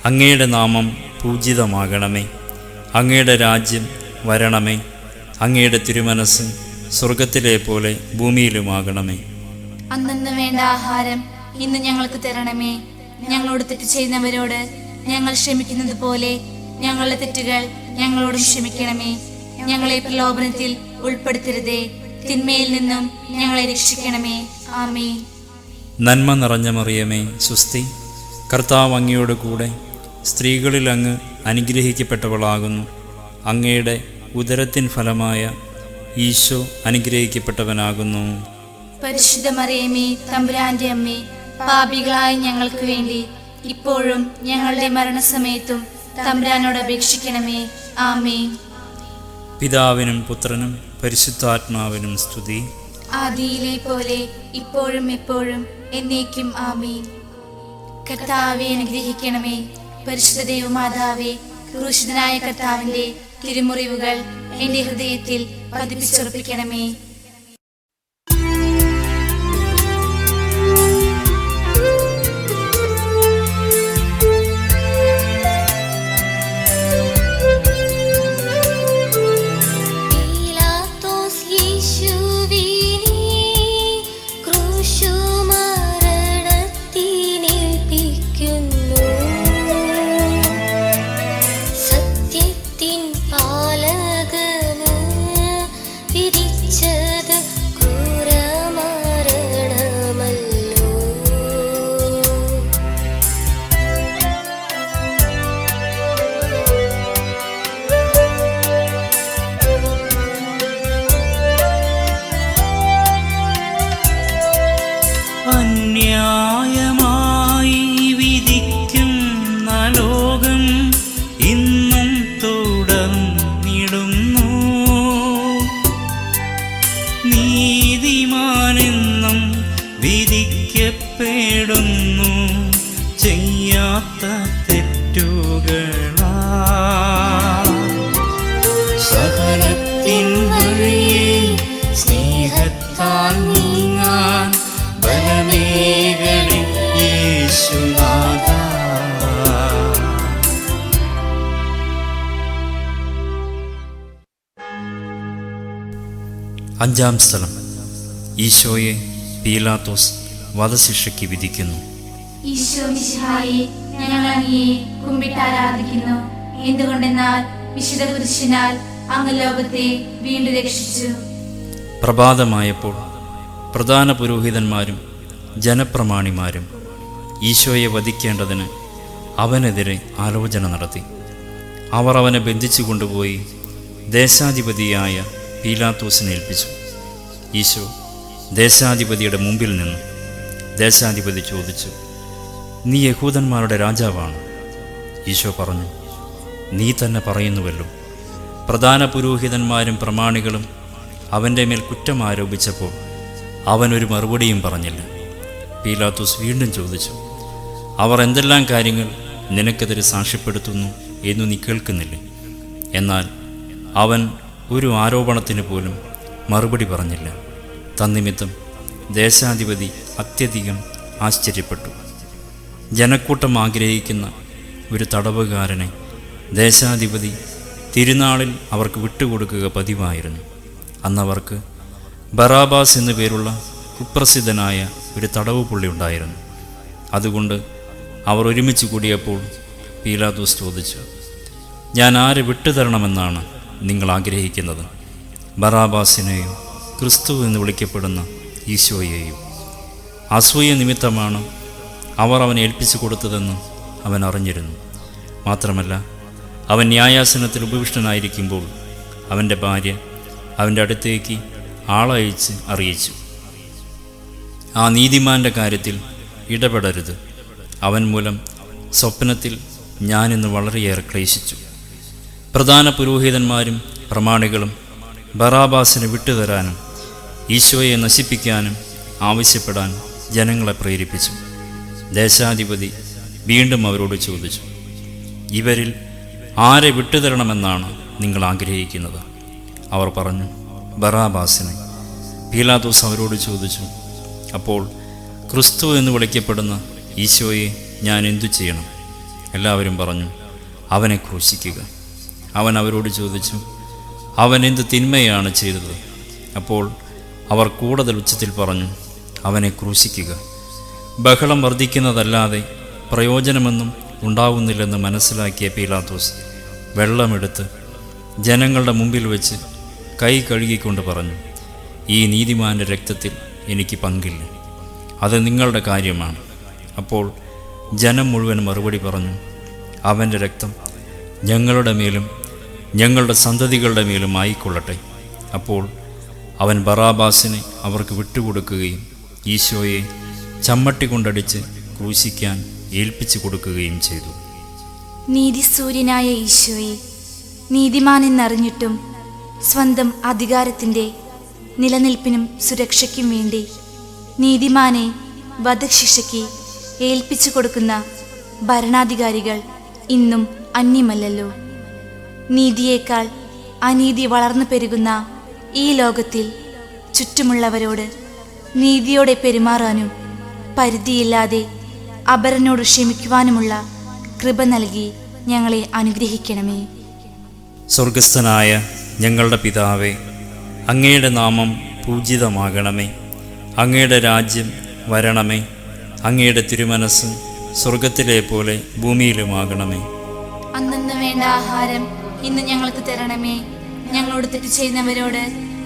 അങ്ങയുടെ നാമം പൂജിതമാകണമേ. അങ്ങയുടെ രാജ്യം വരണമേ. അങ്ങയുടെ തിരുമനസ് സ്വർഗത്തിലെ പോലെ ഭൂമിയിലുമാകണമേ. അന്നന്ന് വേണ്ട ആഹാരം ഇന്ന് ഞങ്ങൾക്ക് തരണമേ. ഞങ്ങളോട് തെറ്റ് ചെയ്യുന്നവരോട് ഞങ്ങൾ ക്ഷമിക്കുന്നത് പോലെ ഞങ്ങളുടെ തെറ്റുകൾ ഞങ്ങളോടും ക്ഷമിക്കണമേ. ഞങ്ങളെ പ്രലോഭനത്തിൽ ഉൾപ്പെടുത്തരുതേ, തിന്മയിൽ നിന്നും ഞങ്ങളെ രക്ഷിക്കണമേ. ആമേൻ. നന്മ നിറഞ്ഞ മറിയമേ, സുസ്തി, കർത്താവ് അങ്ങയോട് കൂടെ സ്ത്രീകളിൽ അങ്ങ് അനുഗ്രഹിക്കപ്പെട്ടവളാകുന്നു. അങ്ങയുടെ ഉദരത്തിൻ ഫലമായ ഈശോ അനുഗ്രഹിക്കപ്പെട്ടവനാകുന്നു. പരിശുദ്ധ മറിയമേ, തമ്പുരാന്റെ അമ്മേ, പാപികളായ ഞങ്ങൾക്ക് വേണ്ടി ഇപ്പോഴും ഞങ്ങളുടെ മരണസമയത്തും തമ്പുരാനോട് അപേക്ഷിക്കണമേ. ആമേൻ. പിതാവിനും പുത്രനും പരിശുദ്ധാത്മാവിനും സ്തുതി. ആദിയിലെ പോലെ ഇപ്പോഴും എപ്പോഴും എന്നേക്കും ആമേൻ. കർത്താവെ അനുഗ്രഹിക്കണമേ. പരിശുദ്ധ ദൈവമാതാവേ, ക്രൂശിതനായ കർത്താവിന്റെ തിരുമുറിവുകൾ എന്റെ ഹൃദയത്തിൽ പതിപ്പിച്ചുറപ്പിക്കണമേ. അന്യായമായി വിധിക്കുന്ന ലോകം ഇന്നും തുടർന്നിടുന്നു. നീതിമാനെന്നും വിധിക്കപ്പെടുന്നു ചെയ്യാത്ത തെറ്റുകളാ. സഹനത്തിൻ വഴിയെ സ്നേഹത്താൽ നീങ്ങാൻ ബലമേകണേ യേശുനാഥാ. അഞ്ചാം സ്ഥലം. ഈശോയെ പീലാത്തോസ് വധശിക്ഷയ്ക്ക് വിധിക്കുന്നു. ഈശോ മിശിഹായെ, ഞങ്ങൾ അങ്ങയെ കുമ്പിട്ടാരാധിക്കുന്നു. എന്തുകൊണ്ടെന്നാൽ വിശുദ്ധ കുരിശിനാൽ അങ്ങ് ലോകത്തെ വീണ്ടും രക്ഷിച്ചു. പ്രഭാതമായപ്പോൾ പ്രധാന പുരോഹിതന്മാരും ജനപ്രമാണിമാരും ഈശോയെ വധിക്കേണ്ടതിന് അവനെതിരെ ആലോചന നടത്തി. അവർ അവനെ ബന്ധിച്ചു കൊണ്ടുപോയി ദേശാധിപതിയായ പീലാത്തോസിനെ ഏൽപ്പിച്ചു. ഈശോ ദേശാധിപതിയുടെ മുമ്പിൽ നിന്നു. ദേശാധിപതി ചോദിച്ചു, നീ യഹൂദന്മാരുടെ രാജാവാണ്? ഈശോ പറഞ്ഞു, നീ തന്നെ പറയുന്നുവല്ലോ. പ്രധാന പുരോഹിതന്മാരും പ്രമാണികളും അവൻ്റെ മേൽ കുറ്റം ആരോപിച്ചപ്പോൾ അവനൊരു മറുപടിയും പറഞ്ഞില്ല. പീലാത്തോസ് വീണ്ടും ചോദിച്ചു, അവർ എന്തെല്ലാം കാര്യങ്ങൾ നിനക്കെതിരെ സാക്ഷ്യപ്പെടുത്തുന്നു എന്നു നീ കേൾക്കുന്നില്ലേ? എന്നാൽ അവൻ ഒരു ആരോപണത്തിന് പോലും മറുപടി പറഞ്ഞില്ല. തന്നിമിത്തം ദേശാധിപതി അത്യധികം ആശ്ചര്യപ്പെട്ടു. ജനക്കൂട്ടം ആഗ്രഹിക്കുന്ന ഒരു തടവുകാരനെ ദേശാധിപതി തിരുനാളിൽ അവർക്ക് വിട്ടുകൊടുക്കുക പതിവായിരുന്നു. അന്നവർക്ക് ബറാബാസ് എന്നു പേരുള്ള കുപ്രസിദ്ധനായ ഒരു തടവ് പുള്ളി ഉണ്ടായിരുന്നു. അതുകൊണ്ട് അവർ ഒരുമിച്ച് കൂടിയപ്പോൾ പീലാത്തോസ് ചോദിച്ചു, ഞാൻ ആരെ വിട്ടുതരണമെന്നാണ് നിങ്ങൾ ആഗ്രഹിക്കുന്നത്? ബറാബാസിനെയോ ക്രിസ്തു എന്ന് വിളിക്കപ്പെടുന്ന ഈശോയെയോ? അസൂയ നിമിത്തമാണ് അവർ അവനെ ഏൽപ്പിച്ചു കൊടുത്തതെന്ന് അവൻ അറിഞ്ഞിരുന്നു. മാത്രമല്ല, അവൻ ന്യായാസനത്തിൽ ഉപവിഷ്ടനായിരിക്കുമ്പോൾ അവൻ്റെ ഭാര്യ അവൻ്റെ അടുത്തേക്ക് ആളയച്ച് അറിയിച്ചു, ആ നീതിമാൻ്റെ കാര്യത്തിൽ ഇടപെടരുത്. അവൻ മൂലം സ്വപ്നത്തിൽ ഞാനിന്ന് വളരെയേറെ ക്ലേശിച്ചു. പ്രധാന പുരോഹിതന്മാരും പ്രമാണികളും ബറാബാസിനെ വിട്ടുതരാനും ഈശോയെ നശിപ്പിക്കാനും ആവശ്യപ്പെടാൻ ജനങ്ങളെ പ്രേരിപ്പിച്ചു. ദേശാധിപതി വീണ്ടും അവരോട് ചോദിച്ചു, ഇവരിൽ ആരെ വിട്ടുതരണമെന്നാണ് നിങ്ങൾ ആഗ്രഹിക്കുന്നത്? അവർ പറഞ്ഞു, ബറാബാസിനെ. പീലാത്തോസ് അവരോട് ചോദിച്ചു, അപ്പോൾ ക്രിസ്തു എന്ന് വിളിക്കപ്പെടുന്ന ഈശോയെ ഞാൻ എന്തു ചെയ്യണം? എല്ലാവരും പറഞ്ഞു, അവനെ ക്രൂശിക്കുക. അവൻ അവരോട് ചോദിച്ചു, അവൻ എന്ത് തിന്മയാണ് ചെയ്തത്? അപ്പോൾ അവർ കൂടുതൽ ഉച്ചത്തിൽ പറഞ്ഞു, അവനെ ക്രൂശിക്കുക. ബഹളം വർദ്ധിക്കുന്നതല്ലാതെ പ്രയോജനമൊന്നും ഉണ്ടാവുന്നില്ലെന്ന് മനസ്സിലാക്കിയ പീലാത്തോസ് വെള്ളമെടുത്ത് ജനങ്ങളുടെ മുമ്പിൽ വെച്ച് കൈ കഴുകിക്കൊണ്ട് പറഞ്ഞു, ഈ നീതിമാൻ്റെ രക്തത്തിൽ എനിക്ക് പങ്കില്ല, അത് നിങ്ങളുടെ കാര്യമാണ്. അപ്പോൾ ജനം മുഴുവൻ മറുപടി പറഞ്ഞു, അവൻ്റെ രക്തം ഞങ്ങളുടെ മേലും ഞങ്ങളുടെ സന്തതികളുടെ മേലും ആയിക്കൊള്ളട്ടെ. അപ്പോൾ അവൻ ബറാബാസിനെ അവർക്ക് വിട്ടുകൊടുക്കുകയും ഈശോയെ ചമ്മട്ടി കൊണ്ടടിച്ച് ക്രൂശിക്കാൻ ഏൽപ്പിച്ചു കൊടുക്കുകയും ചെയ്തു. നീതിസൂര്യനായ ഈശോയെ, നീതിമാനെന്നറിഞ്ഞിട്ടും സ്വന്തം അധികാരത്തിൻ്റെ നിലനിൽപ്പിനും സുരക്ഷയ്ക്കും വേണ്ടി നീതിമാനെ വധശിക്ഷയ്ക്ക് ഏൽപ്പിച്ചു കൊടുക്കുന്ന ഭരണാധികാരികൾ ഇന്നും അന്യമല്ലല്ലോ. നീതിയേക്കാൾ അനീതി വളർന്നു പെരുകുന്ന ഈ ലോകത്തിൽ ചുറ്റുമുള്ളവരോട് നീതിയോടെ പെരുമാറാനും പരിധിയില്ലാതെ അപരനോട് ക്ഷമിക്കുവാനുമുള്ള കൃപ നൽകി ഞങ്ങളെ അനുഗ്രഹിക്കണമേ. സ്വർഗസ്ഥനായ ഞങ്ങളുടെ പിതാവേ, അങ്ങയുടെ നാമം പൂജിതമാകണമേ. അങ്ങയുടെ രാജ്യം വരണമേ. അങ്ങയുടെ തിരുമനസ് സ്വർഗത്തിലെ പോലെ ഭൂമിയിലുമാകണമേ. അന്നന്ന് വേണ്ട ആഹാരം ഇന്ന് ഞങ്ങൾക്ക് തരണമേ. ഞങ്ങളോട് തെറ്റ് ചെയ്യുന്നവരോട്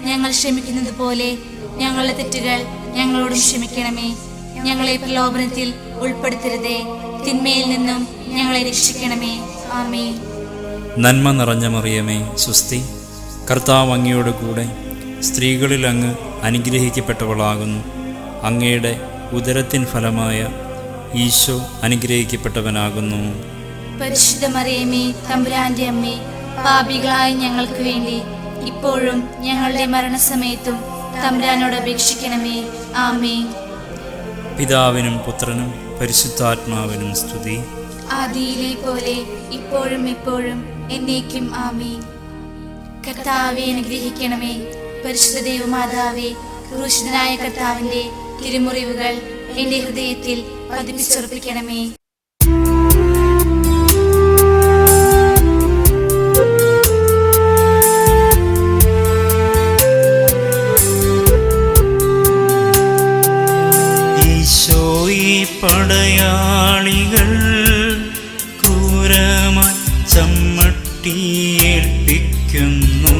ഞങ്ങൾ ക്ഷമിക്കുന്നത് പോലെ ഞങ്ങളുടെ തെറ്റുകൾ ഞങ്ങളോടും ക്ഷമിക്കണമേ. ഞങ്ങളെ പ്രലോഭനത്തിൽ ഉൾപ്പെടുത്തരുതേ, തിന്മയിൽ നിന്നും ഞങ്ങളെ രക്ഷിക്കണമേ. ആമേൻ. നന്മ നിറഞ്ഞ മറിയമേ, സുസ്തി, കർത്താവ് അങ്ങയോട് കൂടെ സ്ത്രീകളിൽ അങ്ങ് അനുഗ്രഹിക്കപ്പെട്ടവളാകുന്നു. അങ്ങയുടെ ഉദരത്തിൻ ഫലമായ ഈശോ അനുഗ്രഹിക്കപ്പെട്ടവനാകുന്നു. പരിശുദ്ധ മറിയമേ, തമ്പുരാന്റെ അമ്മേ, പാപികളായ ഞങ്ങൾക്ക് വേണ്ടി ഇപ്പോഴും ഞങ്ങളുടെ മരണസമയത്തും തമ്പുരാനോട് അപേക്ഷിക്കണമേ. ആമേൻ. പിതാവിനും പുത്രനും പരിശുദ്ധാത്മാവിനും സ്തുതി. ആദിയിലെ പോലെ ഇപ്പോഴും എപ്പോഴും എന്നേക്കും ആമേൻ. കർത്താവെ അനുഗ്രഹിക്കണമേ. പരിശുദ്ധ ദേവമാതാവേ, ക്രൂശിതനായ കർത്താവിന്റെ തിരുമുറിവുകൾ എന്റെ ഹൃദയത്തിൽ പതിപ്പിച്ചുറപ്പിക്കണമേ. ഈശോയി പടയാളികൾ ക്രൂരമായി ചമ്മട്ടിയേൽപ്പിക്കുന്നു.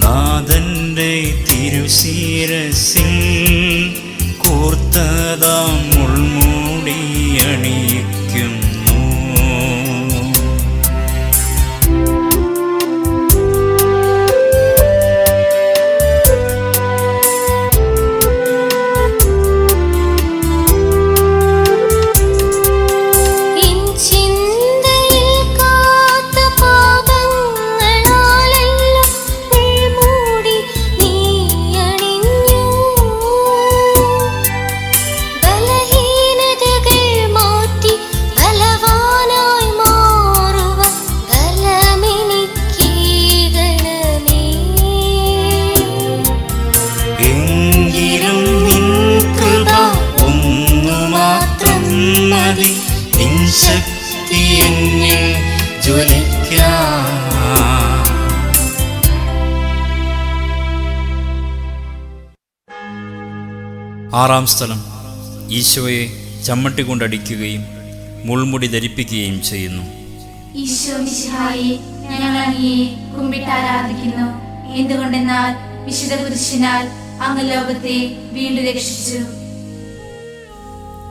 നാഥന്റെ തിരുശിരസിൽ കൂർത്തതാം മുൾമൂടി അണിയിക്കുന്നു. ആറാം സ്ഥലം, ഈശോയെ ചമ്മട്ടി കൊണ്ടടിക്കുകയും മുൾമുടി ധരിപ്പിക്കുകയും ചെയ്യുന്നു. ഈശോ മിശിഹായെ, ഞങ്ങൾ അങ്ങയെ കുമ്പിട്ട് ആരാധിക്കുന്നു. എന്തുകൊണ്ടെന്നാൽ വിശുദ്ധ കുരിശിനാൽ അങ്ങ് ലോകത്തെ വീണ്ടും രക്ഷിച്ചു.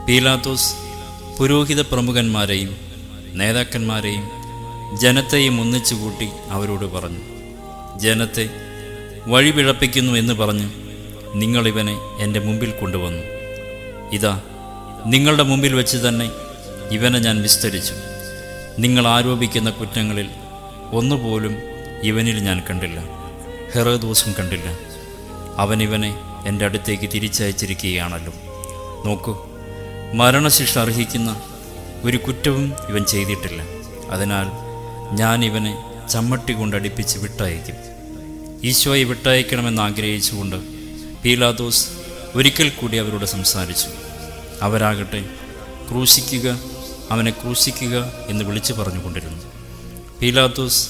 പീലാത്തോസ് പുരോഹിത പ്രമുഖന്മാരെയും നേതാക്കന്മാരെയും ജനത്തെയും ഒന്നിച്ചുകൂട്ടി അവരോട് പറഞ്ഞു, ജനത്തെ വഴിപിഴപ്പിക്കുന്നു എന്ന് പറഞ്ഞ് നിങ്ങളിവനെ എൻ്റെ മുമ്പിൽ കൊണ്ടുവന്നു. ഇതാ, നിങ്ങളുടെ മുമ്പിൽ വെച്ച് തന്നെ ഇവനെ ഞാൻ വിസ്തരിച്ചു. നിങ്ങൾ ആരോപിക്കുന്ന കുറ്റങ്ങളിൽ ഒന്നുപോലും ഇവനിൽ ഞാൻ കണ്ടില്ല, ഹെറോദോസും കണ്ടില്ല. അവനിവനെ എൻ്റെ അടുത്തേക്ക് തിരിച്ചയച്ചിരിക്കുകയാണല്ലോ. നോക്കൂ, മരണശിക്ഷ അർഹിക്കുന്ന ഒരു കുറ്റവും ഇവൻ ചെയ്തിട്ടില്ല. അതിനാൽ ഞാൻ ഇവനെ ചമ്മട്ടി കൊണ്ടടിപ്പിച്ച് വിട്ടയക്കും. ഈശോയെ വിട്ടയക്കണമെന്ന് ആഗ്രഹിച്ചുകൊണ്ട് പീലാത്തോസ് ഒരിക്കൽ കൂടി അവരോട് സംസാരിച്ചു. അവരാകട്ടെ ക്രൂശിക്കുക, അവനെ ക്രൂശിക്കുക എന്ന് വിളിച്ചു പറഞ്ഞുകൊണ്ടിരുന്നു. പീലാത്തോസ്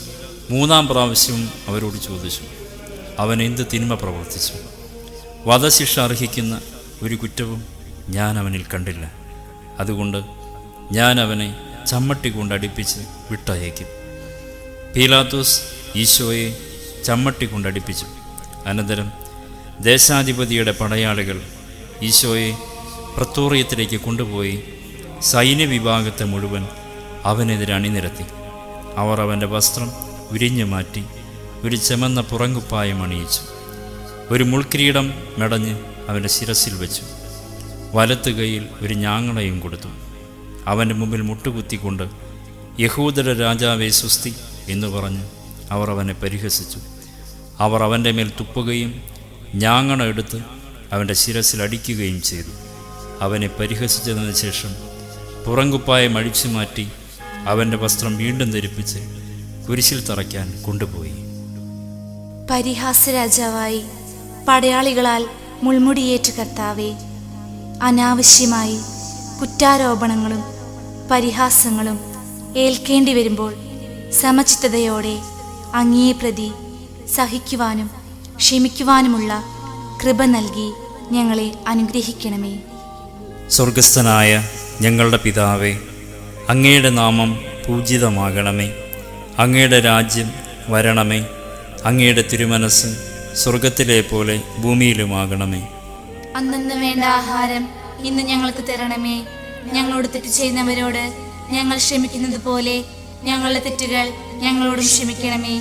മൂന്നാം പ്രാവശ്യവും അവരോട് ചോദിച്ചു, അവൻ എന്ത് തിന്മ പ്രവർത്തിച്ചു? വധശിക്ഷ അർഹിക്കുന്ന ഒരു കുറ്റവും ഞാൻ അവനിൽ കണ്ടില്ല. അതുകൊണ്ട് ഞാൻ അവനെ ചമ്മട്ടി കൊണ്ടടിപ്പിച്ച് വിട്ടയക്കും. പീലാത്തോസ് ഈശോയെ ചമ്മട്ടി കൊണ്ടടിപ്പിച്ചു. അനന്തരം ദേശാധിപതിയുടെ പടയാളികൾ ഈശോയെ പ്രത്തോറിയത്തിലേക്ക് കൊണ്ടുപോയി സൈന്യവിഭാഗത്തെ മുഴുവൻ അവനെതിരെ അണിനിരത്തി. അവർ അവൻ്റെ വസ്ത്രം ഉരിഞ്ഞു മാറ്റി ഒരു ചെമന്ന പുറങ്കുപ്പായം അണിയിച്ചു. ഒരു മുൾക്കിരീടം മെടഞ്ഞ് അവൻ്റെ ശിരസിൽ വെച്ചു. വലത്ത് കൈയിൽ ഒരു ഞാങ്ങളയും കൊടുത്തു. അവൻ്റെ മുമ്പിൽ മുട്ടുകുത്തിക്കൊണ്ട് യഹൂദരുടെ രാജാവേ സുസ്തി എന്ന് പറഞ്ഞ് അവർ അവനെ പരിഹസിച്ചു. അവർ അവൻ്റെ മേൽ തുപ്പുകയും ഞാങ്ങണ എടുത്ത് അവൻ്റെ ശിരസിൽ അടിക്കുകയും ചെയ്തു. അവനെ പരിഹസിച്ചതിന് ശേഷം പുറങ്കുപ്പായം അഴിച്ചു മാറ്റി അവൻ്റെ വസ്ത്രം വീണ്ടും ധരിപ്പിച്ച് കുരിശിൽ തറയ്ക്കാൻ കൊണ്ടുപോയി. പരിഹാസരാജാവായി പടയാളികളാൽ മുൾമുടിയേറ്റ കർത്താവേ, അനാവശ്യമായി കുറ്റാരോപണങ്ങളും പരിഹാസങ്ങളും ഏൽക്കേണ്ടി വരുമ്പോൾ സമചിത്തതയോടെ അങ്ങയെ പ്രതി സഹിക്കുവാനും ക്ഷമിക്കുവാനുമുള്ള കൃപ നൽകി ഞങ്ങളെ അനുഗ്രഹിക്കണമേ. സ്വർഗസ്ഥനായ ഞങ്ങളുടെ പിതാവേ, അങ്ങയുടെ നാമം പൂജിതമാകണമേ. അങ്ങയുടെ രാജ്യം വരണമേ. അങ്ങയുടെ തിരുമനസ് സ്വർഗത്തിലെ പോലെ ഭൂമിയിലുമാകണമേ. അന്നന്ന് വേണ്ട ആഹാരം ഇന്ന് ഞങ്ങൾക്ക് തരണമേ. ഞങ്ങളോട് തെറ്റ് ചെയ്യുന്നവരോട് ഞങ്ങൾ ക്ഷമിക്കുന്നത് പോലെ ഞങ്ങളുടെ തെറ്റുകൾ ഞങ്ങളോടും ക്ഷമിക്കണമേ.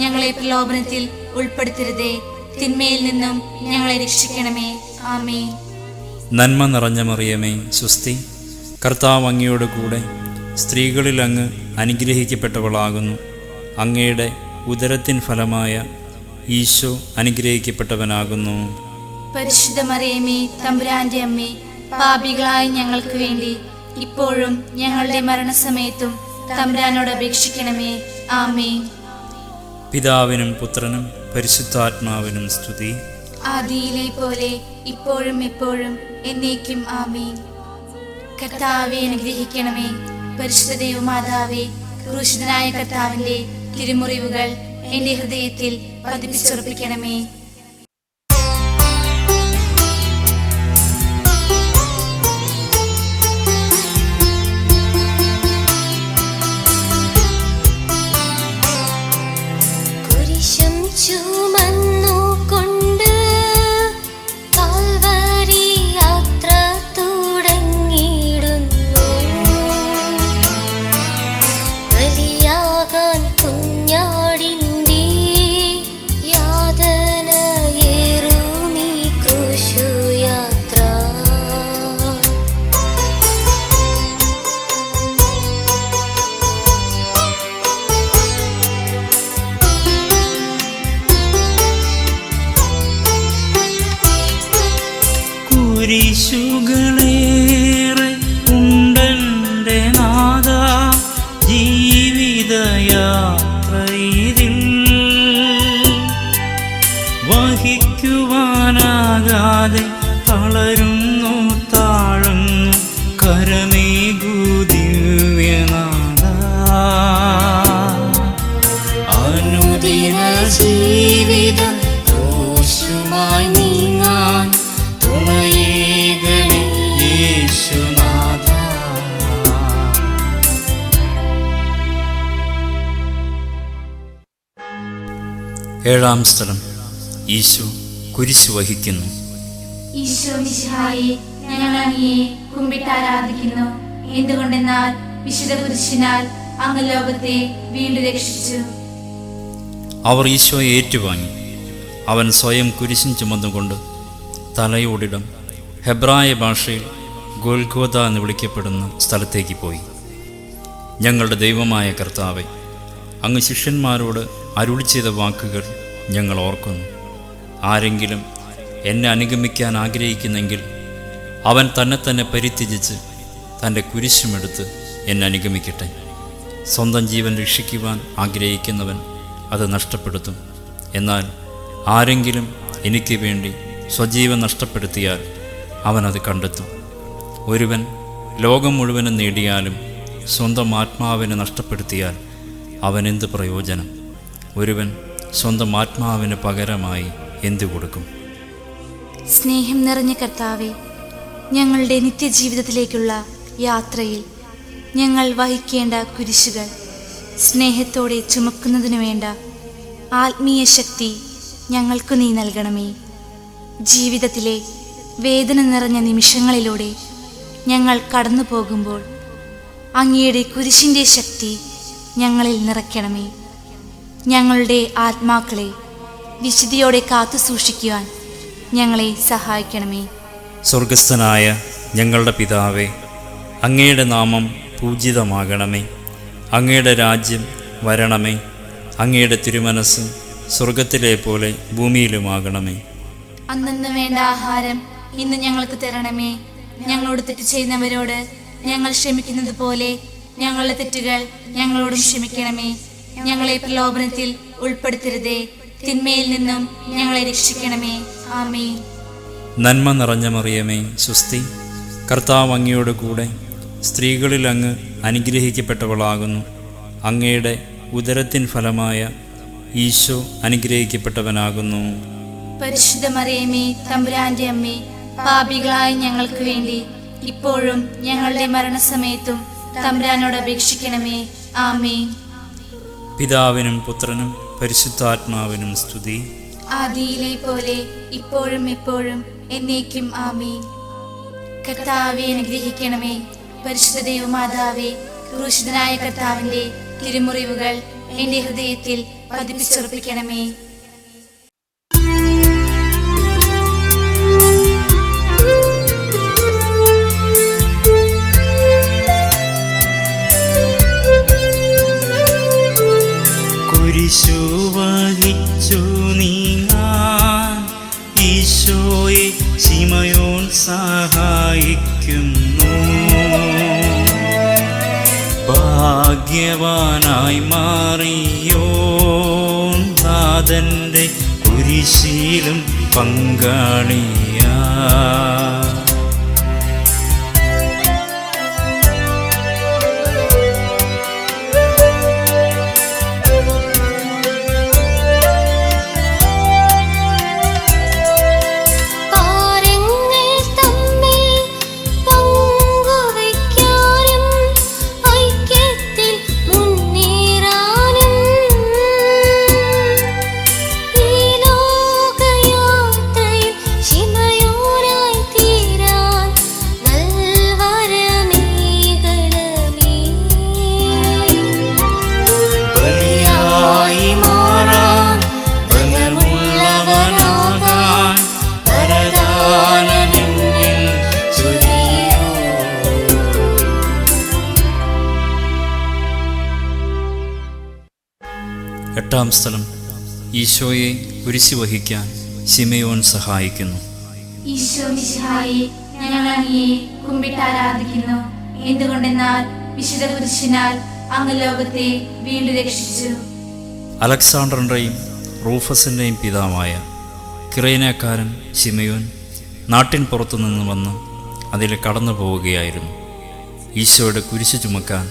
ഞങ്ങളെ പ്രലോഭനത്തിൽ ഉൾപ്പെടുത്തരുതേ, തിന്മയിൽ നിന്നും ഞങ്ങളെ രക്ഷിക്കണമേ. ആമേൻ. നന്മ നിറഞ്ഞ മറിയമേ, സ്വസ്തി. കർത്താവ് അങ്ങയോട് കൂടെ സ്ത്രീകളിൽ അങ്ങ് അനുഗ്രഹിക്കപ്പെട്ടവളാകുന്നു. അങ്ങയുടെ ഉദരത്തിൻ ഫലമായ ഈശോ അനുഗ്രഹിക്കപ്പെട്ടവനാകുന്നു. പരിശുദ്ധ മറിയമേ, തമ്പുരാന്റെ അമ്മേ, പാപികളായ ഞങ്ങൾക്ക് വേണ്ടി ഇപ്പോഴും ഞങ്ങളുടെ മരണസമയത്തും തമ്പുരാനോട് അപേക്ഷിക്കണമേ. ആമേൻ. പിതാവിനും പുത്രനും പരിശുദ്ധാത്മാവിനും സ്തുതി. ആദിയിലെ പോലെ ഇപ്പോഴും എപ്പോഴും എന്നേക്കും. ആമേൻ. കർത്താവെ അനുഗ്രഹിക്കണമേ. പരിശുദ്ധ ദൈവമാതാവേ, ക്രൂശിതനായ കർത്താവിന്റെ തിരുമുറിവുകൾ എന്റെ ഹൃദയത്തിൽ പതിപ്പിച്ചുറപ്പിക്കണമേ. കുരിശും ചുമന്നു കൊണ്ട് കാൽവരി യാത്ര തുടങ്ങിയിടുന്നു. ബലിയാകാൻ കുഞ്ഞാടിന്റെ യാതനയേറുമീ ക്രൂശുയാത്ര. കുരിശുകളേറെ ഉണ്ടെൻ്റെ നാഥ, ജീവിതയാത്രയിൽ വഹിക്കുവാനാകാതെ തളരുന്നു, താഴുന്നു, കരമേകൂ ദിവ്യനാഥ. അനുദിന ജീവിതം ക്രൂശുമായി നീങ്ങാൻ തുണയേകണേ യേശുനാഥ. ഏഴാം സ്ഥലം. ഈശോ കുരിശ് വഹിക്കുന്നു. ഈശോ മിശിഹായെ, ഞങ്ങൾ അങ്ങയെ കുമ്പിട്ടാരാധിക്കുന്നു. എന്തുകൊണ്ടെന്നാൽ വിശുദ്ധ കുരിശിനാൽ അങ്ങ് ലോകത്തെ വീണ്ടും രക്ഷിച്ചു. അവർ ഈശോയെ ഏറ്റുവാങ്ങി. അവൻ സ്വയം കുരിശും ചുമന്നുകൊണ്ട് തലയോടിടം, ഹെബ്രായ ഭാഷയിൽ ഗോൽഗോഥ എന്ന് വിളിക്കപ്പെടുന്ന സ്ഥലത്തേക്ക് പോയി. ഞങ്ങളുടെ ദൈവമായ കർത്താവെ, അങ്ങ് ശിഷ്യന്മാരോട് അരുളി ചെയ്ത വാക്കുകൾ ഞങ്ങൾ ഓർക്കുന്നു. ആരെങ്കിലും എന്നെ അനുഗമിക്കാൻ ആഗ്രഹിക്കുന്നെങ്കിൽ അവൻ തന്നെ പരിത്യജിച്ച് തൻ്റെ കുരിശുമെടുത്ത് എന്നെ അനുഗമിക്കട്ടെ. സ്വന്തം ജീവൻ രക്ഷിക്കുവാൻ ആഗ്രഹിക്കുന്നവൻ അത് നഷ്ടപ്പെടുത്തും. എന്നാൽ ആരെങ്കിലും എനിക്ക് വേണ്ടി സ്വജീവൻ നഷ്ടപ്പെടുത്തിയാൽ അവനത് കണ്ടെത്തും. ഒരുവൻ ലോകം മുഴുവനും നേടിയാലും സ്വന്തം ആത്മാവിനെ നഷ്ടപ്പെടുത്തിയാൽ അവനെന്ത് പ്രയോജനം? ഒരുവൻ സ്വന്തം ആത്മാവിന് പകരമായി എന്തു കൊടുക്കും? സ്നേഹം നിറഞ്ഞ കർത്താവെ, ഞങ്ങളുടെ നിത്യജീവിതത്തിലേക്കുള്ള യാത്രയിൽ ഞങ്ങൾ വഹിക്കേണ്ട കുരിശുകൾ സ്നേഹത്തോടെ ചുമക്കുന്നതിനു വേണ്ട ആത്മീയ ശക്തി ഞങ്ങൾക്കു നീ നൽകണമേ. ജീവിതത്തിലെ വേദന നിറഞ്ഞ നിമിഷങ്ങളിലൂടെ ഞങ്ങൾ കടന്നു പോകുമ്പോൾ അങ്ങയുടെ കുരിശിൻ്റെ ശക്തി ഞങ്ങളിൽ നിറയ്ക്കണമേ. ഞങ്ങളുടെ ആത്മാക്കളെ വിശുദ്ധിയോടെ കാത്തു സൂക്ഷിക്കുവാൻ ഞങ്ങളെ സഹായിക്കണമേ. സ്വർഗസ്ഥനായ ഞങ്ങളുടെ പിതാവേ, അങ്ങയുടെ നാമം പൂജിതമാകണമേ. അങ്ങയുടെ രാജ്യം വരണമേ. അങ്ങയുടെ തിരുമനസ് സ്വർഗത്തിലെ പോലെ ഭൂമിയിലുമാകണമേ. അന്നന്ന് വേണ്ട ആഹാരം ഇന്ന് ഞങ്ങൾക്ക് തരണമേ. ഞങ്ങളോട് തെറ്റ് ചെയ്യുന്നവരോട് ഞങ്ങൾ ക്ഷമിക്കുന്നത് പോലെ ഞങ്ങളുടെ തെറ്റുകൾ ഞങ്ങളോടും ക്ഷമിക്കണമേ. ഞങ്ങളെ പ്രലോഭനത്തിൽ ഉൾപ്പെടുത്തരുതേ, തിന്മയിൽ നിന്നും ഞങ്ങളെ രക്ഷിക്കണമേ. ആമേൻ. നന്മ നിറഞ്ഞ മറിയമേ, സ്വസ്തി, കർത്താവ് അങ്ങയോട് കൂടെ സ്ത്രീകളിൽ അങ്ങ് അനുഗ്രഹിക്കപ്പെട്ടവളാകുന്നു. അങ്ങയുടെ ഉദരത്തിൻ ഫലമായ ഈശോ അനുഗ്രഹിക്കപ്പെട്ടവനാകുന്നു. പരിശുദ്ധ മറിയമേ, തമ്പുരാന്റെ അമ്മേ, പാപികളായ ഞങ്ങൾക്ക് വേണ്ടി ഇപ്പോഴും ഞങ്ങളുടെ മരണസമയത്തും തമ്പുരാനോട് അപേക്ഷിക്കണമേ. ആമേൻ. പിതാവിനും പുത്രനും പരിശുദ്ധാത്മാവിനും സ്തുതി. ആദിയിലെ പോലെ ഇപ്പോഴും എപ്പോഴും എന്നേക്കും. ആമേൻ. കർത്താവെ അനുഗ്രഹിക്കണമേ. പരിശുദ്ധ ദൈവമാതാവേ, ക്രൂശിതനായ കർത്താവിന്റെ തിരുമുറിവുകൾ എന്റെ ഹൃദയത്തിൽ പതിപ്പിച്ചുറപ്പിക്കണമേ. കുരിശു വഹിച്ചു നീങ്ങാൻ ഈശോയെ ശിമയോൻ സഹായിക്കുന്നു. ഭാഗ്യവാനായി മാറിയോൻ നാഥന്റെ കുരിശിലും പങ്കാളിയാ. എട്ടാം സ്ഥലം, ഈശോയെ കുരിശ് വഹിക്കാൻ ശിമയോൻ സഹായിക്കുന്നു. ഈശോ മിശിഹായെ, ഞങ്ങൾ അങ്ങയെ കുമ്പിട്ട് ആരാധിക്കുന്നു. എന്തുകൊണ്ടെന്നാൽ വിശുദ്ധ കുരിശിനാൽ അങ്ങ് ലോകത്തെ വീണ്ടും രക്ഷിച്ചു. അലക്സാണ്ടറിൻ്റെയും റൂഫസിൻ്റെയും പിതാവായ കിറേനക്കാരൻ ശിമയോൻ നാട്ടിൻ പുറത്തുനിന്ന് വന്ന് അതിൽ കടന്നു പോവുകയായിരുന്നു. ഈശോയുടെ കുരിശ് ചുമക്കാൻ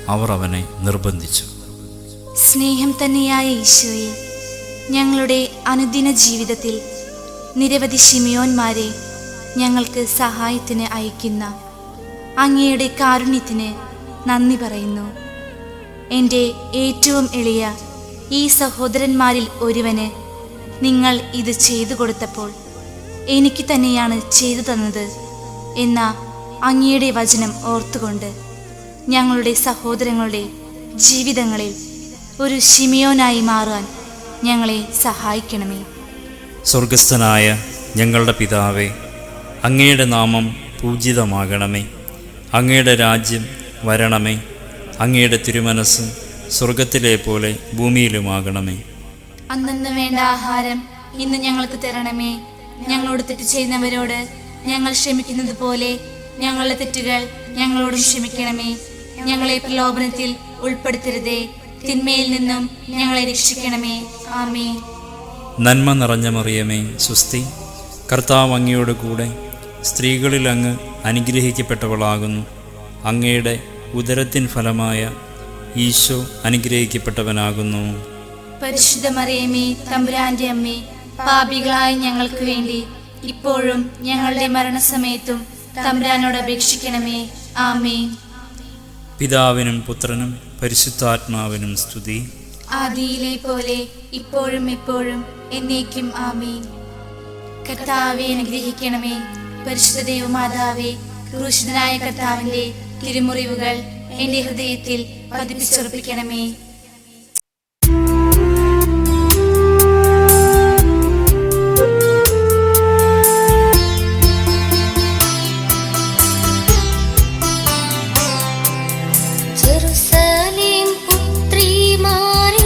അവർ അവനെ നിർബന്ധിച്ചു. സ്നേഹം തന്നെയായ ഈശോയെ, ഞങ്ങളുടെ അനുദിന ജീവിതത്തിൽ നിരവധി ശിമയോന്മാരെ ഞങ്ങൾക്ക് സഹായത്തിന് അയക്കുന്ന അങ്ങയുടെ കാരുണ്യത്തിന് നന്ദി പറയുന്നു. എൻ്റെ ഏറ്റവും എളിയ ഈ സഹോദരന്മാരിൽ ഒരുവന് നിങ്ങൾ ഇത് ചെയ്തു കൊടുത്തപ്പോൾ എനിക്ക് തന്നെയാണ് ചെയ്തു തന്നത് എന്ന അങ്ങയുടെ വചനം ഓർത്തുകൊണ്ട് ഞങ്ങളുടെ സഹോദരങ്ങളുടെ ജീവിതങ്ങളിൽ ഒരു ശിമയോനായി മാറാൻ ഞങ്ങളെ സഹായിക്കണമേ. സ്വർഗസ്ഥനായ ഞങ്ങളുടെ പിതാവേ, അങ്ങയുടെ നാമം പൂജിതമാകണമേ. അങ്ങയുടെ രാജ്യം വരണമേ. അങ്ങയുടെ തിരുമനസ് സ്വർഗത്തിലെ പോലെ ഭൂമിയിലുമാകണമേ. അന്നന്ന് വേണ്ട ആഹാരം ഇന്ന് ഞങ്ങൾക്ക് തരണമേ. ഞങ്ങളോട് തെറ്റ് ചെയ്യുന്നവരോട് ഞങ്ങൾ ക്ഷമിക്കുന്നത് പോലെ ഞങ്ങളുടെ തെറ്റുകൾ ഞങ്ങളോടും ക്ഷമിക്കണമേ. ഞങ്ങളെ പ്രലോഭനത്തിൽ ഉൾപ്പെടുത്തരുതേ, തിന്മയിൽ നിന്നും ഞങ്ങളെ രക്ഷിക്കണമേ. ആമേൻ. നന്മ നിറഞ്ഞ മറിയമേ, സ്വസ്തി, കർത്താവ് അങ്ങയോട് കൂടെ സ്ത്രീകളിൽ അങ്ങ് അനുഗ്രഹിക്കപ്പെട്ടവളാകുന്നു. അങ്ങയുടെ ഉദരത്തിൻ ഫലമായ ഈശോ അനുഗ്രഹിക്കപ്പെട്ടവനാകുന്നു. പരിശുദ്ധ മറിയമേ, തമ്പുരാന്റെ അമ്മേ, പാപികളായ ഞങ്ങൾക്ക് വേണ്ടി ഇപ്പോഴും ഞങ്ങളുടെ മരണസമയത്തും തമ്പുരാനോട് അപേക്ഷിക്കണമേ. ആമേൻ. പിതാവിനും പുത്രനും പരിശുദ്ധാത്മാവിനും സ്തുതി. ആദിയിലെ പോലെ ഇപ്പോഴും എപ്പോഴും എന്നേക്കും. ആമേൻ. കർത്താവെ അനുഗ്രഹിക്കണമേ. പരിശുദ്ധ ദൈവമാതാവേ, ക്രൂശിതനായ കർത്താവിന്റെ തിരുമുറിവുകൾ എന്റെ ഹൃദയത്തിൽ പതിപ്പിച്ചുറപ്പിക്കണമേ. ജെറുസലേം പുത്രിമാരേ,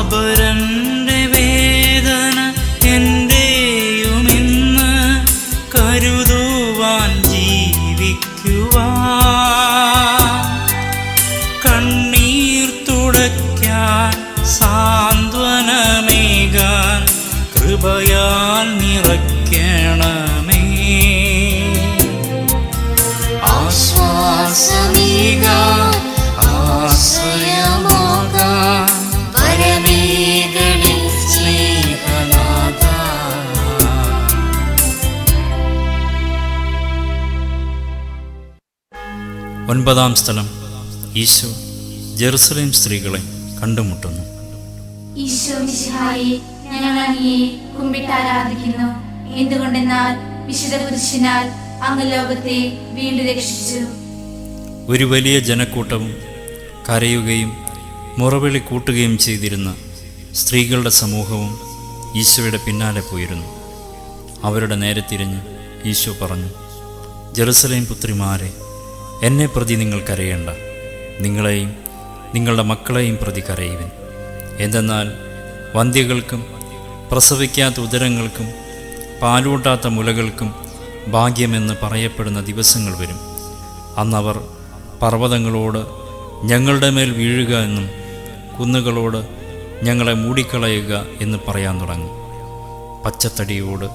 അപരന്റെ വേദന എന്റെയുമിന്ന് കരുതുവാൻ ജീവിക്കുവാൻ, കണ്ണീർ തുടയ്ക്കാൻ സാന്ത്വനമേകാൻ കൃപയാൽ നിറയ്ക്കണമേ. ആശ്വാസമേകാൻ ആശ്രയമാകാൻ പരമേകണേ സ്നേഹനാഥ. ഒൻപതാം സ്ഥലം. ഈശോ ജെറുസലേം സ്ത്രീകളെ കണ്ടുമുട്ടുന്നു. ഈശോ മിശിഹായെ, ഞങ്ങൾ അങ്ങയെ കുമ്പിട്ടാരാധിക്കുന്നു. എന്തുകൊണ്ടെന്നാൽ വിശുദ്ധ കുരിശിനാൽ അങ്ങ് ലോകത്തെ വീണ്ടും രക്ഷിച്ചു. ഒരു വലിയ ജനക്കൂട്ടവും കരയുകയും മുറവിളി കൂട്ടുകയും ചെയ്തിരുന്ന സ്ത്രീകളുടെ സമൂഹവും ഈശോയുടെ പിന്നാലെ പോയിരുന്നു. അവരുടെ നേരെ തിരിഞ്ഞ് ഈശോ പറഞ്ഞു, ജെറുസലേം പുത്രിമാരെ, എന്നെ പ്രതി നിങ്ങൾ കരയേണ്ട, നിങ്ങളെയും നിങ്ങളുടെ മക്കളെയും പ്രതി കരയുവിൻ. എന്തെന്നാൽ വന്ധ്യകൾക്കും പ്രസവിക്കാത്ത ഉദരങ്ങൾക്കും പാലൂട്ടാത്ത മുലകൾക്കും ഭാഗ്യമെന്ന് പറയപ്പെടുന്ന ദിവസങ്ങൾ വരും. അന്നവർ പർവ്വതങ്ങളോട് ഞങ്ങളുടെ മേൽ വീഴുക എന്നും കുന്നുകളോട് ഞങ്ങളെ മൂടിക്കളയുക എന്ന് പറയാൻ തുടങ്ങും. പച്ചത്തടിയോട്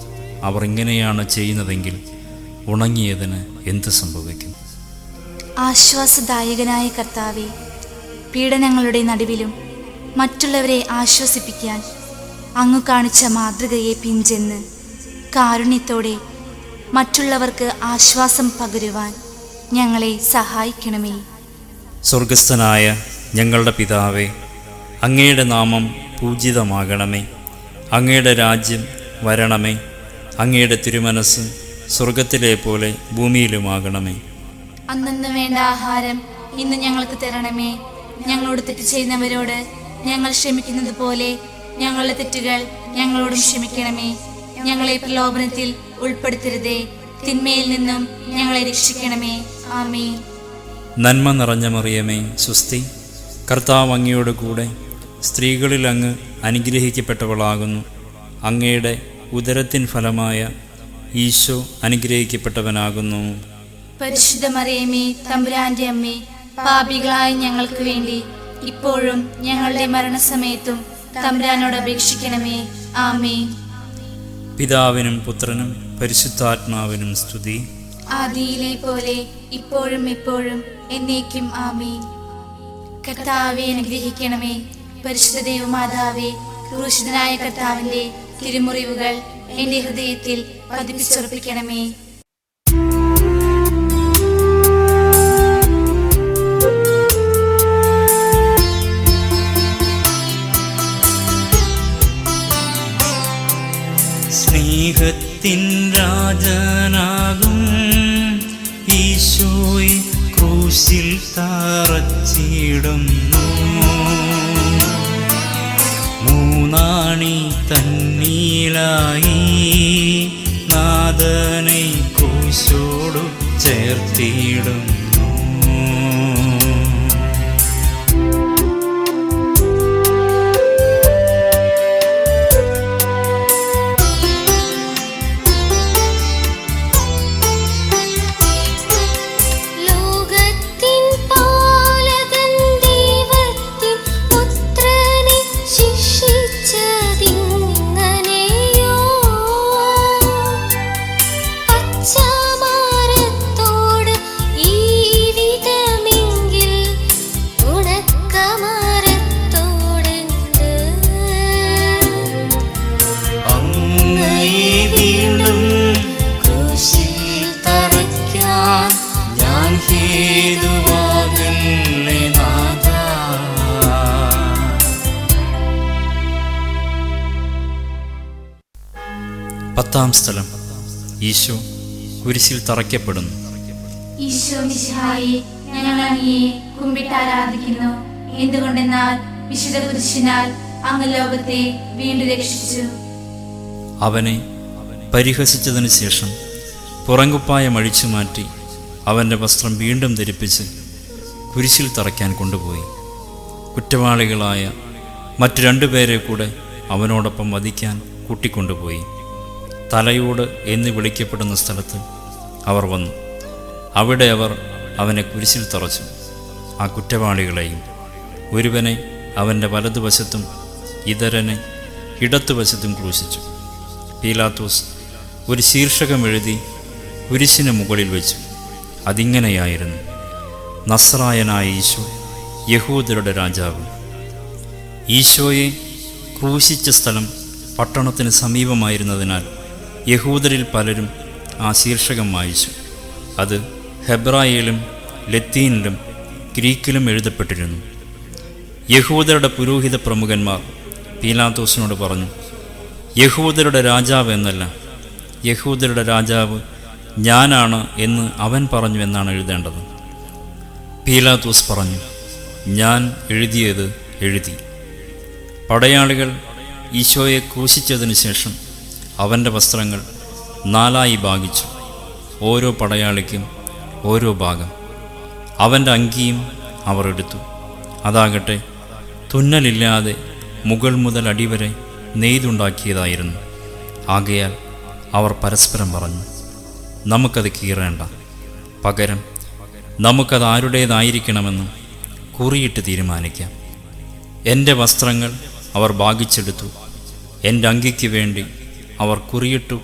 അവർ ഇങ്ങനെയാണ് ചെയ്യുന്നതെങ്കിൽ ഉണങ്ങിയതിന് എന്ത് സംഭവിക്കും? ആശ്വാസദായകനായ കർത്താവേ, പീഡനങ്ങളുടെ നടുവിലും മറ്റുള്ളവരെ ആശ്വസിപ്പിക്കാൻ അങ്ങ് കാണിച്ച മാതൃകയെ പിൻചെന്ന് കാരുണ്യത്തോടെ മറ്റുള്ളവർക്ക് ആശ്വാസം പകരുവാൻ ഞങ്ങളെ സഹായിക്കണമേ. സ്വർഗസ്ഥനായ ഞങ്ങളുടെ പിതാവേ, അങ്ങയുടെ നാമം പൂജിതമാകണമേ. അങ്ങയുടെ രാജ്യം വരണമേ. അങ്ങയുടെ തിരുമനസ് സ്വർഗത്തിലെ പോലെ ഭൂമിയിലുമാകണമേ. അന്നു വേണ്ട ആഹാരം ഇന്ന് ഞങ്ങൾക്ക് തരണമേ. ഞങ്ങളോട് തെറ്റ് ചെയ്യുന്നവരോട് ഞങ്ങൾ ക്ഷമിക്കുന്നത് പോലെ ഞങ്ങളുടെ തെറ്റുകൾ ഞങ്ങളോടും ക്ഷമിക്കണമേ. ഞങ്ങളെ പ്രലോഭനത്തിൽ ഉൾപ്പെടുത്തരുതേ, തിന്മയിൽ നിന്നും ഞങ്ങളെ രക്ഷിക്കണമേ. ആമേൻ. നന്മ നിറഞ്ഞ മറിയമേ, സുസ്തി, കർത്താവ് അങ്ങയോട് കൂടെ സ്ത്രീകളിൽ അങ്ങ് അനുഗ്രഹിക്കപ്പെട്ടവളാകുന്നു. അങ്ങയുടെ ഉദരത്തിൻ ഫലമായ ഈശോ അനുഗ്രഹിക്കപ്പെട്ടവനാകുന്നു. പരിശുദ്ധ മറിയമേ, തമ്പുരാന്റെ അമ്മേ, പാപികളായ ഞങ്ങൾക്ക് വേണ്ടി ഇപ്പോഴും ഞങ്ങളുടെ മരണസമയത്തും തമ്പുരാനോട് അപേക്ഷിക്കണമേ. ആമേൻ. പിതാവിനും പുത്രനും പരിശുദ്ധാത്മാവിനും സ്തുതി. ആദിയിലെ പോലെ ഇപ്പോഴും എപ്പോഴും എന്നേക്കും. ആമേൻ. കർത്താവെ അനുഗ്രഹിക്കണമേ. പരിശുദ്ധ ദൈവമാതാവേ, ക്രൂശിതനായ കർത്താവിന്റെ തിരുമുറിവുകൾ എന്റെ ഹൃദയത്തിൽ പതിപ്പിച്ചുറപ്പിക്കണമേ. സ്നേഹത്തിൻ രാജനാകും ഈശോയെ ക്രൂശിൽ തറച്ചിടുന്നു. മൂന്നാണി തന്നീലായി നാഥനെ ക്രൂശോടു ചേർത്തിടുന്നു. പത്താം സ്ഥലം. ഈശോ കുരിശിൽ തറയ്ക്കപ്പെടുന്നു. ഈശോ മിശിഹായെ, ഞങ്ങൾ അങ്ങയെ കുമ്പിട്ടാരാധിക്കുന്നു. എന്തുകൊണ്ടെന്നാൽ വിശുദ്ധ കുരിശിനാൽ അങ്ങ് ലോകത്തെ വീണ്ടും രക്ഷിച്ചു. അവനെ പരിഹസിച്ചതിന് ശേഷം പുറങ്കുപ്പായം അഴിച്ചു മാറ്റി അവൻ്റെ വസ്ത്രം വീണ്ടും ധരിപ്പിച്ച് കുരിശിൽ തറയ്ക്കാൻ കൊണ്ടുപോയി. കുറ്റവാളികളായ മറ്റു 2 പേരെ കൂടെ അവനോടൊപ്പം വധിക്കാൻ കൂട്ടിക്കൊണ്ടുപോയി. തലയോട് എന്ന് വിളിക്കപ്പെടുന്ന സ്ഥലത്ത് അവർ വന്നു. അവിടെ അവർ അവനെ കുരിശിൽ തറച്ചു. ആ കുറ്റവാളികളെയും ഒരുവനെ അവൻ്റെ വലതുവശത്തും ഇതരനെ ഇടത്തുവശത്തും ക്രൂശിച്ചു. പീലാത്തോസ് ഒരു ശീർഷകം എഴുതി കുരിശിന് മുകളിൽ വെച്ചു. അതിങ്ങനെയായിരുന്നു: നസ്രായനായ ഈശോ, യഹൂദരുടെ രാജാവ്. ഈശോയെ ക്രൂശിച്ച സ്ഥലം പട്ടണത്തിന് സമീപമായിരുന്നതിനാൽ യഹൂദരിൽ പലരും ആ ശീർഷകം വായിച്ചു. അത് ഹെബ്രായയിലും ലത്തീനിലും ഗ്രീക്കിലും എഴുതപ്പെട്ടിരുന്നു. യഹൂദരുടെ പുരോഹിത പ്രമുഖന്മാർ പീലാത്തോസിനോട് പറഞ്ഞു, യഹൂദരുടെ രാജാവ് എന്നല്ല, യഹൂദരുടെ രാജാവ് ഞാനാണ് എന്ന് അവൻ പറഞ്ഞു എന്നാണ് എഴുതേണ്ടത്. പീലാത്തോസ് പറഞ്ഞു, ഞാൻ എഴുതിയത് എഴുതി. പടയാളികൾ ഈശോയെ ക്രൂശിച്ചതിനു ശേഷം അവൻ്റെ വസ്ത്രങ്ങൾ 4 ഭാഗിച്ചു. ഓരോ പടയാളിക്കും ഓരോ ഭാഗം. അവൻ്റെ അങ്കിയും അവർ എടുത്തു. അതാകട്ടെ തുന്നലില്ലാതെ മുകൾ മുതൽ അടിവരെ നെയ്തുണ്ടാക്കിയതായിരുന്നു. ആകയാൽ അവർ പരസ്പരം പറഞ്ഞു, നമുക്കത് കീറേണ്ട, പകരം നമുക്കത് ആരുടേതായിരിക്കണമെന്ന് കുറിയിട്ട് തീരുമാനിക്കാം. എൻ്റെ വസ്ത്രങ്ങൾ അവർ ഭാഗിച്ചെടുത്തു, എൻ്റെ അങ്കിക്ക് വേണ്ടി അവർ കുറിയിട്ടു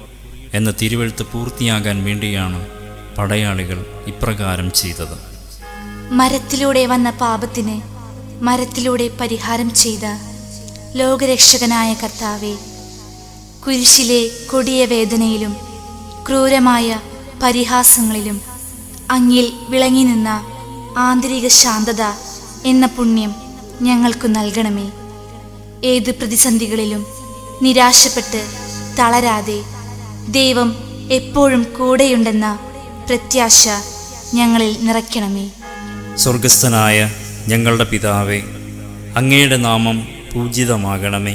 എന്ന തിരുവെഴുത്ത് പൂർത്തിയാകാൻ വേണ്ടിയാണ് പടയാളികൾ ഇപ്രകാരം ചെയ്തത്. മരത്തിലൂടെ വന്ന പാപത്തിന് മരത്തിലൂടെ പരിഹാരം ചെയ്ത ലോകരക്ഷകനായ കർത്താവേ, കുരിശിലെ കൊടിയ വേദനയിലും ക്രൂരമായ പരിഹാസങ്ങളിലും അങ്ങിൽ വിളങ്ങി നിന്ന ആന്തരിക ശാന്തത എന്ന പുണ്യം ഞങ്ങൾക്കു നൽകണമേ. ഏത് പ്രതിസന്ധികളിലും നിരാശപ്പെട്ട് തളരാതെ ദൈവം എപ്പോഴും കൂടെയുണ്ടെന്ന പ്രത്യാശ ഞങ്ങളിൽ നിറയ്ക്കണമേ. സ്വർഗസ്ഥനായ ഞങ്ങളുടെ പിതാവേ, അങ്ങയുടെ നാമം പൂജിതമാകണമേ.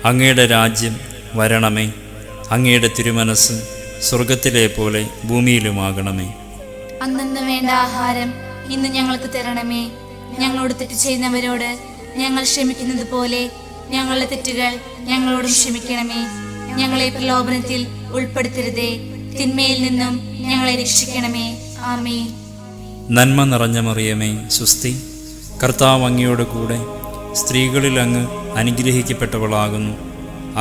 അങ്ങയുടെ രാജ്യം വരണമേ. അങ്ങയുടെ തിരുമനസ് സ്വർഗത്തിലെ പോലെ ഭൂമിയിലുമാകണമേ. അന്നന്ന് വേണ്ട ആഹാരം ഇന്ന് ഞങ്ങൾക്ക് തരണമേ. ഞങ്ങളോട് തെറ്റ് ചെയ്യുന്നവരോട് ഞങ്ങൾ ക്ഷമിക്കുന്നത് പോലെ ഞങ്ങളുടെ തെറ്റുകൾ ഞങ്ങളോടും ക്ഷമിക്കണമേ. ഞങ്ങളെ പ്രലോഭനത്തിൽ ഉൾപ്പെടുത്തരുതേ, തിന്മയിൽ നിന്നും ഞങ്ങളെ രക്ഷിക്കണമേ. ആമേൻ. നന്മ നിറഞ്ഞ മറിയമേ, സുസ്തി, കർത്താവ് അങ്ങയോട് കൂടെ സ്ത്രീകളിൽ അങ്ങ് അനുഗ്രഹിക്കപ്പെട്ടവളാകുന്നു.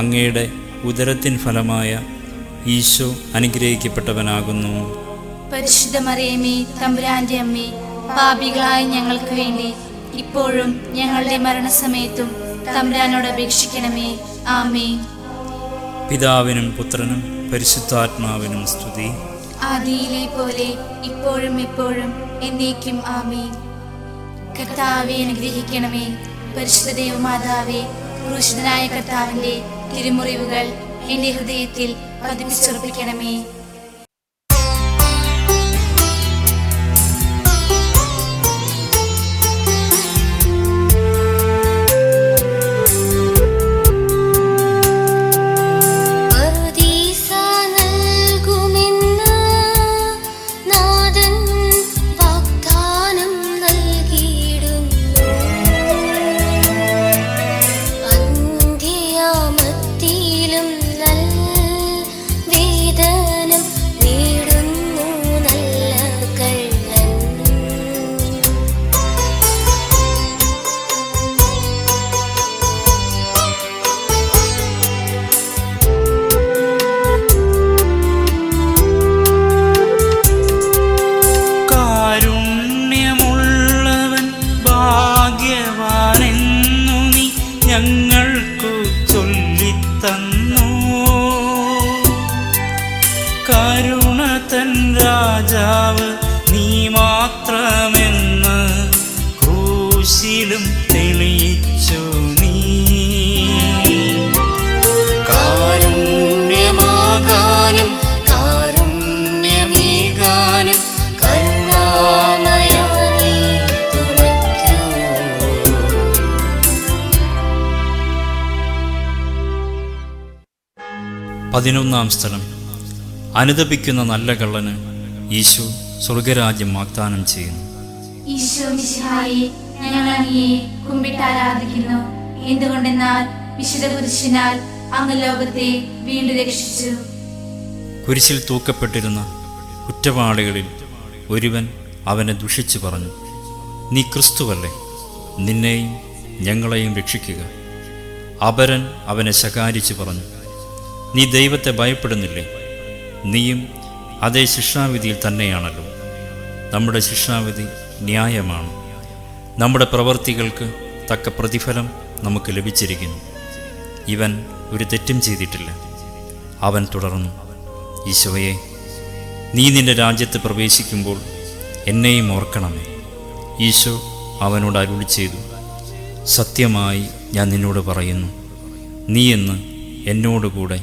അങ്ങയുടെ ഉദരത്തിൻ ഫലമായ ഈശോ അനുഗ്രഹിക്കപ്പെട്ടവനാകുന്നു. പരിശുദ്ധ മറിയമേ, തമ്പുരാന്റെ അമ്മേ, പാപികളായ ഞങ്ങൾക്ക് വേണ്ടി ഇപ്പോഴും ഞങ്ങളുടെ മരണസമയത്തും തമ്പുരാനോട് അപേക്ഷിക്കണമേ. ആമേൻ. പിതാവിനും പുത്രനും പരിശുദ്ധാത്മാവിനും സ്തുതി. ആദിയിലെ പോലെ ഇപ്പോഴും എപ്പോഴും എന്നേക്കും. ആമേൻ. കർത്താവെ അനുഗ്രഹിക്കണമേ. പരിശുദ്ധ ദേവമാതാവേ, ക്രൂശിതനായ കർത്താവിന്റെ തിരുമുറിവുകൾ എന്റെ ഹൃദയത്തിൽ പതിപ്പിച്ചുറപ്പിക്കണമേ. ഞങ്ങൾക്കു ചൊല്ലിത്തന്നു. കരുണ തൻ രാജാവ് നീ മാത്രമെന്ന് ക്രൂശിലും തെളിയിച്ചു നീ. കാരുണ്യമാകാനും കാരുണ്യമേകാനും കരുണാമയ നീ തുണയ്ക്കൂ. 11-ാം സ്ഥലം. അനുതപിക്കുന്ന നല്ല കള്ളന് ഈശോ സ്വർഗരാജ്യം വാഗ്ദാനം ചെയ്യുന്നു. ഈശോ മിശിഹായെ, ഞങ്ങൾ അങ്ങയെ കുമ്പിട്ട് ആരാധിക്കുന്നു. എന്തുകൊണ്ടെന്നാൽ വിശുദ്ധ കുരിശിനാൽ അങ്ങ് ലോകത്തെ വീണ്ടും രക്ഷിച്ചു. കുരിശിൽ തൂക്കപ്പെട്ടിരുന്ന കുറ്റവാളികളിൽ ഒരുവൻ അവനെ ദുഷിച്ചു പറഞ്ഞു, നീ ക്രിസ്തുവല്ലേ, നിന്നെയും ഞങ്ങളെയും രക്ഷിക്കുക. അപരൻ അവനെ ശകാരിച്ചു പറഞ്ഞു, നീ ദൈവത്തെ ഭയപ്പെടുന്നില്ലേ? നീയും അതേ ശിക്ഷാവിധിയിൽ തന്നെയാണല്ലോ. നമ്മുടെ ശിക്ഷാവിധി ന്യായമാണ്, നമ്മുടെ പ്രവൃത്തികൾക്ക് തക്ക പ്രതിഫലം നമുക്ക് ലഭിച്ചിരിക്കുന്നു. ഇവൻ ഒരു തെറ്റും ചെയ്തിട്ടില്ല. അവൻ തുടർന്നു, ഈശോയെ, നീ നിന്റെ രാജ്യത്ത് പ്രവേശിക്കുമ്പോൾ എന്നെയും ഓർക്കണമേ. ഈശോ അവനോട് അരുളി ചെയ്തു, സത്യമായി ഞാൻ നിന്നോട് പറയുന്നു, നീ ഇന്ന് എന്നോടുകൂടെ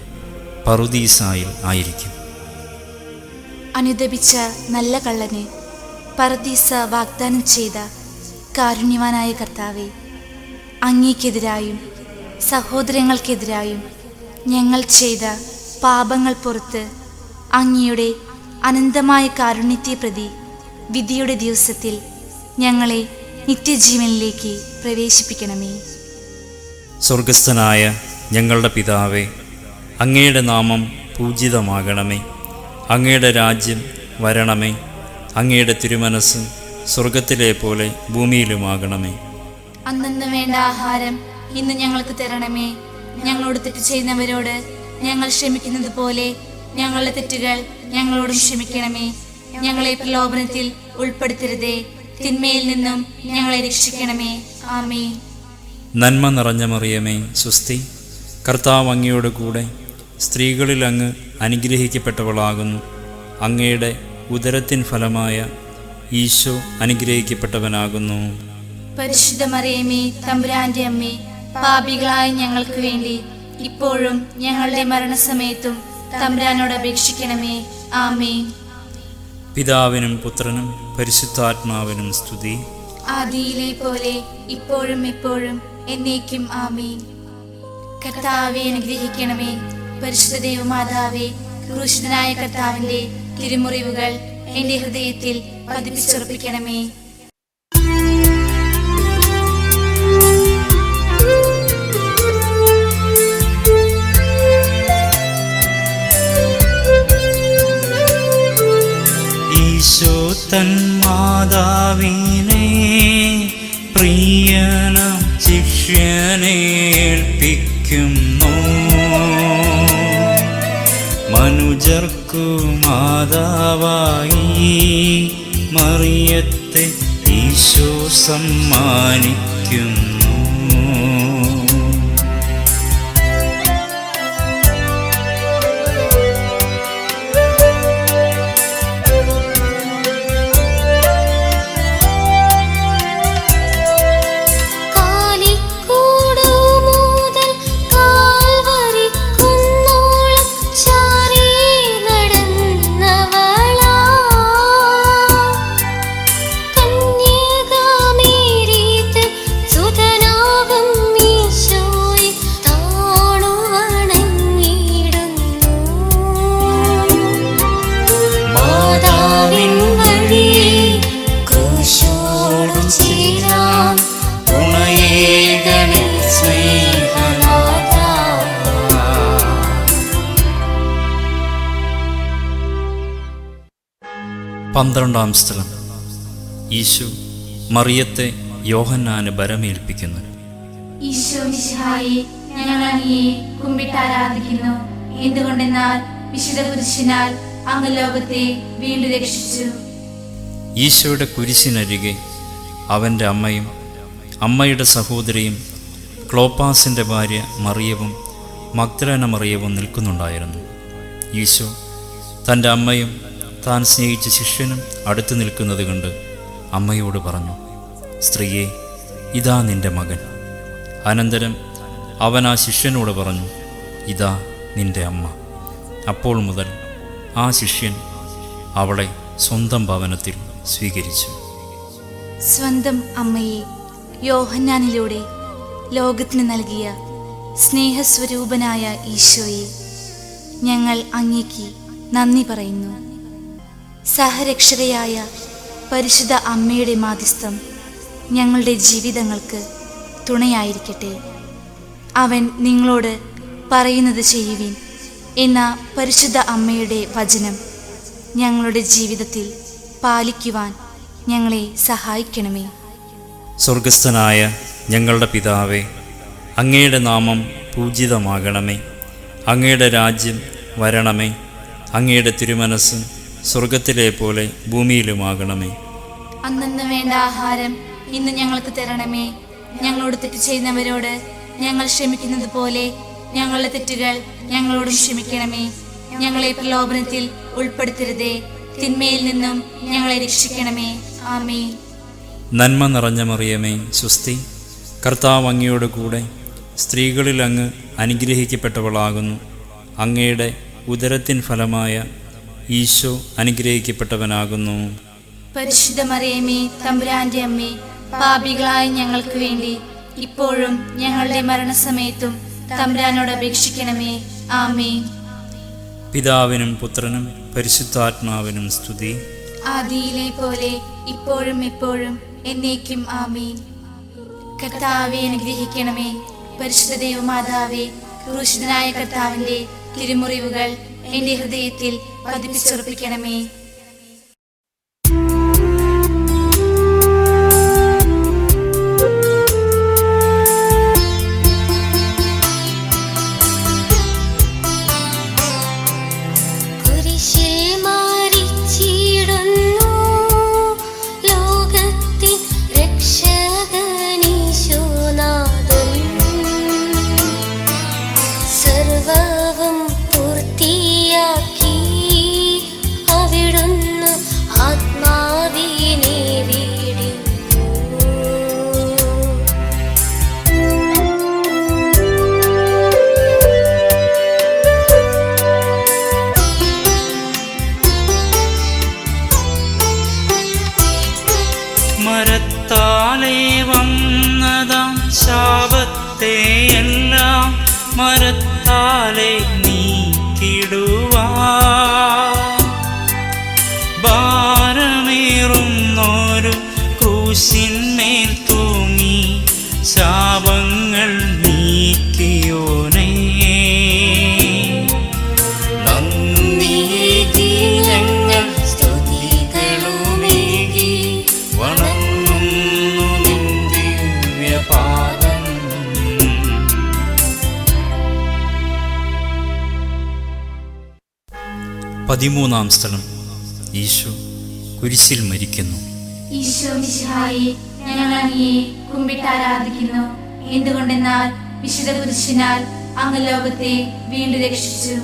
പറുദീസായിൽ ആയിരിക്കും. അനുദപിച്ച നല്ല കള്ളന് പറുദീസ വാഗ്ദാനം ചെയ്ത കാരുണ്യവാനായ കർത്താവെ, അങ്ങേക്കെതിരായും സഹോദരങ്ങൾക്കെതിരായും ഞങ്ങൾ ചെയ്ത പാപങ്ങൾ പുറത്ത് അങ്ങയുടെ അനന്തമായ കാരുണ്യത്തെ പ്രതി വിധിയുടെ ദിവസത്തിൽ ഞങ്ങളെ നിത്യജീവനിലേക്ക് പ്രവേശിപ്പിക്കണമേ. സ്വർഗസ്ഥനായ ഞങ്ങളുടെ പിതാവേ, അങ്ങയുടെ നാമം പൂജിതമാകണമേ. അങ്ങയുടെ രാജ്യം വരണമേ. അങ്ങയുടെ തിരുമനസ് സ്വർഗത്തിലെ പോലെ ഭൂമിയിലുമാകണമേ. അന്നന്ന് വേണ്ട ആഹാരം ഇന്ന് ഞങ്ങൾക്ക് തരണമേ. ഞങ്ങളോട് തെറ്റ് ചെയ്യുന്നവരോട് ഞങ്ങൾ ക്ഷമിക്കുന്നത് പോലെ ഞങ്ങളുടെ തെറ്റുകൾ ഞങ്ങളോടും ക്ഷമിക്കണമേ. ഞങ്ങളെ പ്രലോഭനത്തിൽ ഉൾപ്പെടുത്തരുതേ, തിന്മയിൽ നിന്നും ഞങ്ങളെ രക്ഷിക്കണമേ. ആമേൻ. നന്മ നിറഞ്ഞ മറിയമേ, സ്വസ്തി, കർത്താവ് അങ്ങയോട് കൂടെ സ്ത്രീകളിൽ അങ്ങ് അനുഗ്രഹിക്കപ്പെട്ടവളാകുന്നു. അങ്ങയുടെ ഉദരത്തിൻ ഫലമായ ഈശോ അനുഗ്രഹിക്കപ്പെട്ടവനാകുന്നു. പരിശുദ്ധ മറിയമേ, തമ്പുരാന്റെ അമ്മേ, പാപികളായ ഞങ്ങൾക്ക് വേണ്ടി ഇപ്പോഴും ഞങ്ങളുടെ മരണസമയത്തും തമ്പുരാനോട് അപേക്ഷിക്കണമേ. ആമേൻ. പിതാവിനും പുത്രനും പരിശുദ്ധാത്മാവിനും സ്തുതി. ആദിയിലെ പോലെ ഇപ്പോഴും എപ്പോഴും എന്നേക്കും. ആമേൻ. കർത്താവെ അനുഗ്രഹിക്കണമേ. പരിശുദ്ധ ദൈവമാതാവേ, ക്രൂശിതനായ കർത്താവിന്റെ തിരുമുറിവുകൾ എന്റെ ഹൃദയത്തിൽ പതിപ്പിച്ചുറപ്പിക്കണമേ. ഈശോ തൻ മാതാവിനെ പ്രിയനാം ശിഷ്യനെ ഏൽപ്പിക്കുന്നു. മനുജർക്കു മാതാവായി മറിയത്തെ ഈശോ സമ്മാനിക്കുന്നു. പന്ത്രണ്ടാം സ്ഥലം. ഈശോ മറിയത്തെ യോഹന്നാന് ബരമേൽപ്പിക്കുന്നു. ഈശോ മിശിഹായെ, ഞങ്ങൾ അങ്ങയെ കുമ്പിട്ട് ആരാധിക്കുന്നു. എന്തുകൊണ്ടെന്നാൽ വിശുദ്ധ കുരിശിനാൽ അങ്ങ് ലോകത്തെ വീണ്ടും രക്ഷിച്ചു. ഈശോയുടെ കുരിശിനരികെ അവൻ്റെ അമ്മയും അമ്മയുടെ സഹോദരിയും ക്ലോപ്പാസിൻ്റെ ഭാര്യ മറിയവും മഗ്ദലേന മറിയവും നിൽക്കുന്നുണ്ടായിരുന്നു. ഈശോ തൻ്റെ അമ്മയും താൻ സ്നേഹിച്ച ശിഷ്യനും അടുത്ത് നിൽക്കുന്നത് കണ്ട് അമ്മയോട് പറഞ്ഞു, സ്ത്രീയെ, ഇതാ നിന്റെ മകൻ. അനന്തരം അവൻ ആ ശിഷ്യനോട് പറഞ്ഞു, ഇതാ നിന്റെ അമ്മ. അപ്പോൾ മുതൽ ആ ശിഷ്യൻ അവളെ സ്വന്തം ഭവനത്തിൽ സ്വീകരിച്ചു. സ്വന്തം അമ്മയെ യോഹന്നാനിലൂടെ ലോകത്തിന് നൽകിയ സ്നേഹസ്വരൂപനായ ഈശോയെ, ഞങ്ങൾ അങ്ങേക്ക് നന്ദി പറയുന്നു. സഹരക്ഷകയായ പരിശുദ്ധ അമ്മയുടെ മാധ്യസ്ഥം ഞങ്ങളുടെ ജീവിതങ്ങൾക്ക് തുണയായിരിക്കട്ടെ. അവൻ നിങ്ങളോട് പറയുന്നത് ചെയ്യുവിൻ എന്ന പരിശുദ്ധ അമ്മയുടെ വചനം ഞങ്ങളുടെ ജീവിതത്തിൽ പാലിക്കുവാൻ ഞങ്ങളെ സഹായിക്കണമേ. സ്വർഗസ്ഥനായ ഞങ്ങളുടെ പിതാവേ, അങ്ങയുടെ നാമം പൂജിതമാകണമേ. അങ്ങയുടെ രാജ്യം വരണമേ. അങ്ങയുടെ തിരുമനസ് സ്വർഗത്തിലെ പോലെ ഭൂമിയിലുമാകണമേ. അന്നന്ന് വേണ്ട ആഹാരം ഇന്ന് ഞങ്ങൾക്ക് തരണമേ. ഞങ്ങളോട് തെറ്റ് ചെയ്യുന്നവരോട് ഞങ്ങൾ ക്ഷമിക്കുന്നത് പോലെ ഞങ്ങളുടെ തെറ്റുകൾ ഞങ്ങളോടും ക്ഷമിക്കണമേ. ഞങ്ങളെ പ്രലോഭനത്തിൽ ഉൾപ്പെടുത്തരുതേ, തിന്മയിൽ നിന്നും ഞങ്ങളെ രക്ഷിക്കണമേ. ആമേൻ. നന്മ നിറഞ്ഞ മറിയമേ, സ്വസ്തി, കർത്താവ് അങ്ങയോട് കൂടെ സ്ത്രീകളിൽ അങ്ങ് അനുഗ്രഹിക്കപ്പെട്ടവളാകുന്നു. അങ്ങയുടെ ഉദരത്തിൻ ഫലമായ ഈശോ അനുഗ്രഹിക്കപ്പെട്ടവനാകുന്നു. പരിശുദ്ധ മറിയമേ, തമ്പുരാന്റെ അമ്മേ, പാപികളായ ഞങ്ങൾക്ക് വേണ്ടി ഇപ്പോഴും ഞങ്ങളുടെ മരണസമയത്തും തമ്പുരാനോട് അപേക്ഷിക്കണമേ. ആമേൻ. പിതാവിനും പുത്രനും പരിശുദ്ധാത്മാവിനും സ്തുതി. ആദിയിലെ പോലെ ഇപ്പോഴും എപ്പോഴും എന്നേക്കും. ആമേൻ. കർത്താവെ അനുഗ്രഹിക്കണമേ. പരിശുദ്ധ ദൈവമാതാവേ, ക്രൂശിതനായ കർത്താവിന്റെ തിരുമുറിവുകൾ എന്റെ ഹൃദയത്തിൽ പതിപ്പിച്ചുറപ്പിക്കണമേ. മരത്താലേ വന്നതാം ശാപത്തെയെല്ലാം മരത്താലേ നീക്കിടുവാ, ഭാരമേറുന്നൊരു ക്രൂശിന്മേൽ തൂങ്ങി ശാപങ്ങൾ നീക്കിയോനേ. നന്ദിയേകി ഞങ്ങൾ സ്തുതികളുമേകി വണങ്ങുന്നു നിൻ ദിവ്യപാദം. 13-ാം സ്ഥലം. ഈശോ കുരിശിൽ മരിക്കുന്നു. ഈശോ മിശിഹായെ, ഞങ്ങൾ അങ്ങയെ കുമ്പിട്ട് ആരാധിക്കുന്നു. എന്തുകൊണ്ടെന്നാൽ വിശുദ്ധ കുരിശിനാൽ അങ്ങ് ലോകത്തെ വീണ്ടും രക്ഷിച്ചു.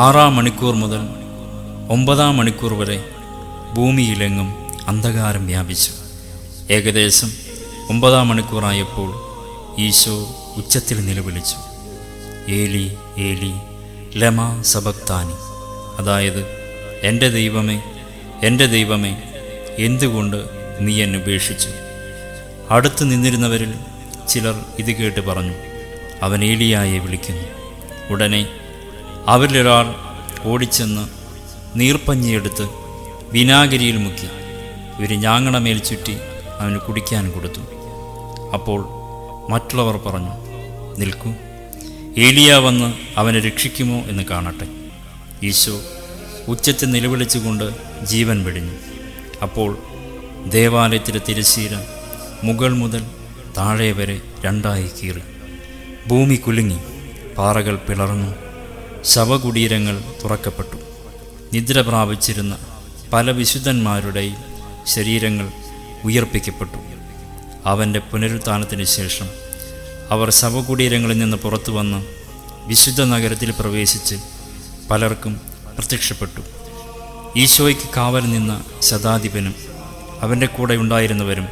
6-ാം മണിക്കൂർ മുതൽ 9-ാം മണിക്കൂർ വരെ ഭൂമിയിലെങ്ങും അന്ധകാരം വ്യാപിച്ചു. ഏകദേശം 9-ാം മണിക്കൂറായപ്പോൾ ഈശോ ഉച്ചത്തിൽ നിലവിളിച്ചു, ഏലി ഏലി ലമ സബക്താനി, അതായത് എൻ്റെ ദൈവമേ, എൻ്റെ ദൈവമേ, എന്തുകൊണ്ട് നീ എന്നെ ഉപേക്ഷിച്ചു. അടുത്ത് നിന്നിരുന്നവരിൽ ചിലർ ഇത് കേട്ട് പറഞ്ഞു, അവൻ ഏലിയായെ വിളിക്കുന്നു. ഉടനെ അവരിലൊരാൾ ഓടിച്ചെന്ന് നീർപ്പഞ്ഞിയെടുത്ത് വിനാഗിരിയിൽ മുക്കി ഒരു ഞാങ്ങണമേൽ ചുറ്റി അവന് കുടിക്കാൻ കൊടുത്തു. അപ്പോൾ മറ്റുള്ളവർ പറഞ്ഞു, നിൽക്കൂ, ഏലിയ വന്ന് അവനെ രക്ഷിക്കുമോ എന്ന് കാണട്ടെ. ഈശോ ഉച്ചത്തിൽ നിലവിളിച്ചുകൊണ്ട് ജീവൻ വെടിഞ്ഞു. അപ്പോൾ ദേവാലയത്തിലെ തിരശ്ശീല മുകൾ മുതൽ താഴെ വരെ രണ്ടായി കീറി. ഭൂമി കുലുങ്ങി, പാറകൾ പിളർന്നു, ശവകുടീരങ്ങൾ തുറക്കപ്പെട്ടു. നിദ്ര പ്രാപിച്ചിരുന്ന പല വിശുദ്ധന്മാരുടെയും ശരീരങ്ങൾ ഉയർപ്പിക്കപ്പെട്ടു. അവൻ്റെ പുനരുത്ഥാനത്തിന് ശേഷം അവർ ശവകുടീരങ്ങളിൽ നിന്ന് പുറത്തു വന്ന് വിശുദ്ധ നഗരത്തിൽ പ്രവേശിച്ച് പലർക്കും പ്രത്യക്ഷപ്പെട്ടു. ഈശോയ്ക്ക് കാവൽ നിന്ന ശതാധിപനും അവൻ്റെ കൂടെ ഉണ്ടായിരുന്നവരും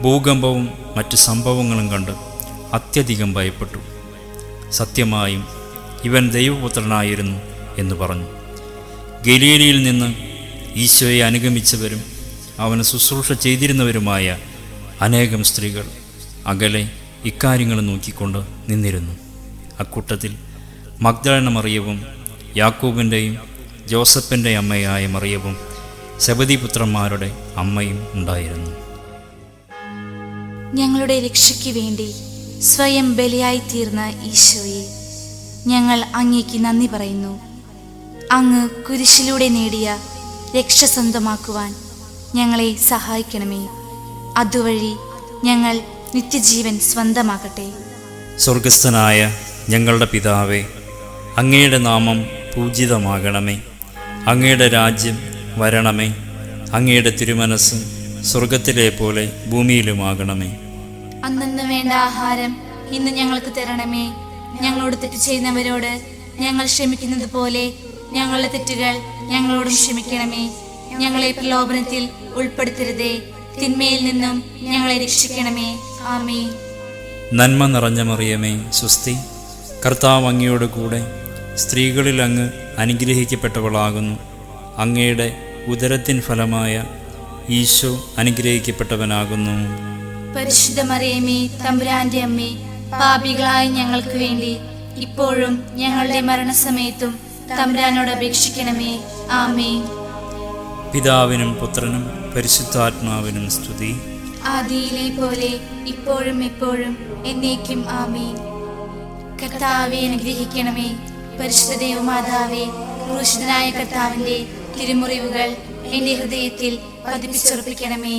ഭൂകമ്പവും മറ്റ് സംഭവങ്ങളും കണ്ട് അത്യധികം ഭയപ്പെട്ടു. സത്യമായും ഇവൻ ദൈവപുത്രനായിരുന്നു എന്ന് പറഞ്ഞു. ഗലീലയിൽ നിന്ന് ഈശോയെ അനുഗമിച്ചവരും അവന് ശുശ്രൂഷ ചെയ്തിരുന്നവരുമായ അനേകം സ്ത്രീകൾ അകലെ ഇക്കാര്യങ്ങൾ നോക്കിക്കൊണ്ട് നിന്നിരുന്നു. അക്കൂട്ടത്തിൽ മഗ്ദലന മറിയവും യാക്കോബിൻ്റെയും ജോസഫിൻ്റെ അമ്മയായ മറിയവും സെബദിപുത്രന്മാരുടെ അമ്മയും ഉണ്ടായിരുന്നു. ഞങ്ങളുടെ രക്ഷയ്ക്ക് വേണ്ടി സ്വയം ബലിയായിത്തീർന്ന ഈശോയെ, ഞങ്ങൾ അങ്ങേക്ക് നന്ദി പറയുന്നു. അങ്ങ് കുരിശിലൂടെ നേടിയ രക്ഷ സ്വന്തമാക്കുവാൻ ഞങ്ങളെ സഹായിക്കണമേ. അതുവഴി ഞങ്ങൾ നിത്യജീവൻ സ്വന്തമാക്കട്ടെ. സ്വർഗസ്ഥനായ ഞങ്ങളുടെ പിതാവേ, അങ്ങയുടെ നാമം പൂജിതമാകണമേ. അങ്ങയുടെ രാജ്യം വരണമേ. അങ്ങയുടെ തിരുമനസ് സ്വർഗത്തിലെ പോലെ ഭൂമിയിലുമാകണമേ. അന്നന്ന് വേണ്ട ആഹാരം ഇന്ന് ഞങ്ങൾക്ക് തരണമേ. ഞങ്ങളോട് തെറ്റ് ചെയ്യുന്നവരോട് ഞങ്ങൾ ക്ഷമിക്കുന്നത് പോലെ ഞങ്ങളുടെ തെറ്റുകൾ ഞങ്ങളോടും ക്ഷമിക്കണമേ. ഞങ്ങളെ പ്രലോഭനത്തിൽ ഉൾപ്പെടുത്തരുതേ, തിന്മയിൽ നിന്നും ഞങ്ങളെ രക്ഷിക്കണമേ. ആമേൻ. നന്മ നിറഞ്ഞ മറിയമേ, സ്വസ്തി. കർത്താവ് അങ്ങയോട് കൂടെ സ്ത്രീകളിൽ അങ്ങ് അനുഗ്രഹിക്കപ്പെട്ടവളാകുന്നു. അങ്ങയുടെ ഉദരത്തിൻ ഫലമായ ഈശോ അനുഗ്രഹിക്കപ്പെട്ടവനാകുന്നു. പരിശുദ്ധ മറിയമേ, തമ്പുരാന്റെ അമ്മേ, പാപികളായ ഞങ്ങൾക്ക് വേണ്ടി ഇപ്പോഴും ഞങ്ങളുടെ മരണസമയത്തും തമ്പുരാനോട് അപേക്ഷിക്കണമേ. ആമേൻ. പിതാവിനും പുത്രനും പരിശുദ്ധാത്മാവിനും സ്തുതി. ആദിയിലെ പോലെ ഇപ്പോഴും എപ്പോഴും എന്നേക്കും ആമേൻ. കർത്താവെ അനുഗ്രഹിക്കണമേ. പരിശുദ്ധ ദേവമാതാവേ, ക്രൂശിതനായ കർത്താവിന്റെ തിരുമുറിവുകൾ എന്റെ ഹൃദയത്തിൽ പതിപ്പിച്ചുറപ്പിക്കണമേ.